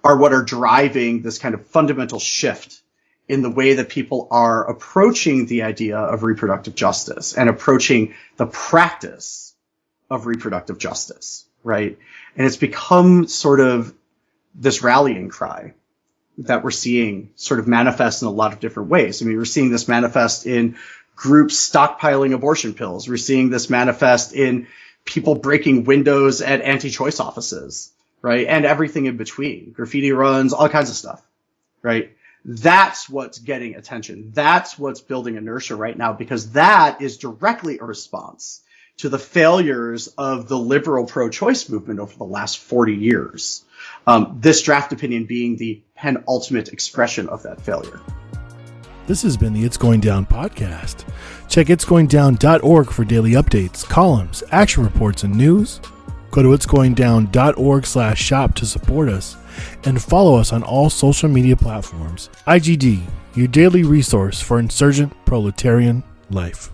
are what are driving this kind of fundamental shift in the way that people are approaching the idea of reproductive justice and approaching the practice of reproductive justice, right? And it's become sort of this rallying cry that we're seeing sort of manifest in a lot of different ways. I mean, we're seeing this manifest in groups stockpiling abortion pills. We're seeing this manifest in people breaking windows at anti-choice offices, right? And everything in between. Graffiti runs, all kinds of stuff, right? That's what's getting attention. That's what's building inertia right now, because that is directly a response to the failures of the liberal pro-choice movement over the last 40 years. This draft opinion being the penultimate expression of that failure. This has been the It's Going Down podcast. Check itsgoingdown.org for daily updates, columns, action reports, and news. Go to itsgoingdown.org/shop to support us, and follow us on all social media platforms. IGD, your daily resource for insurgent proletarian life.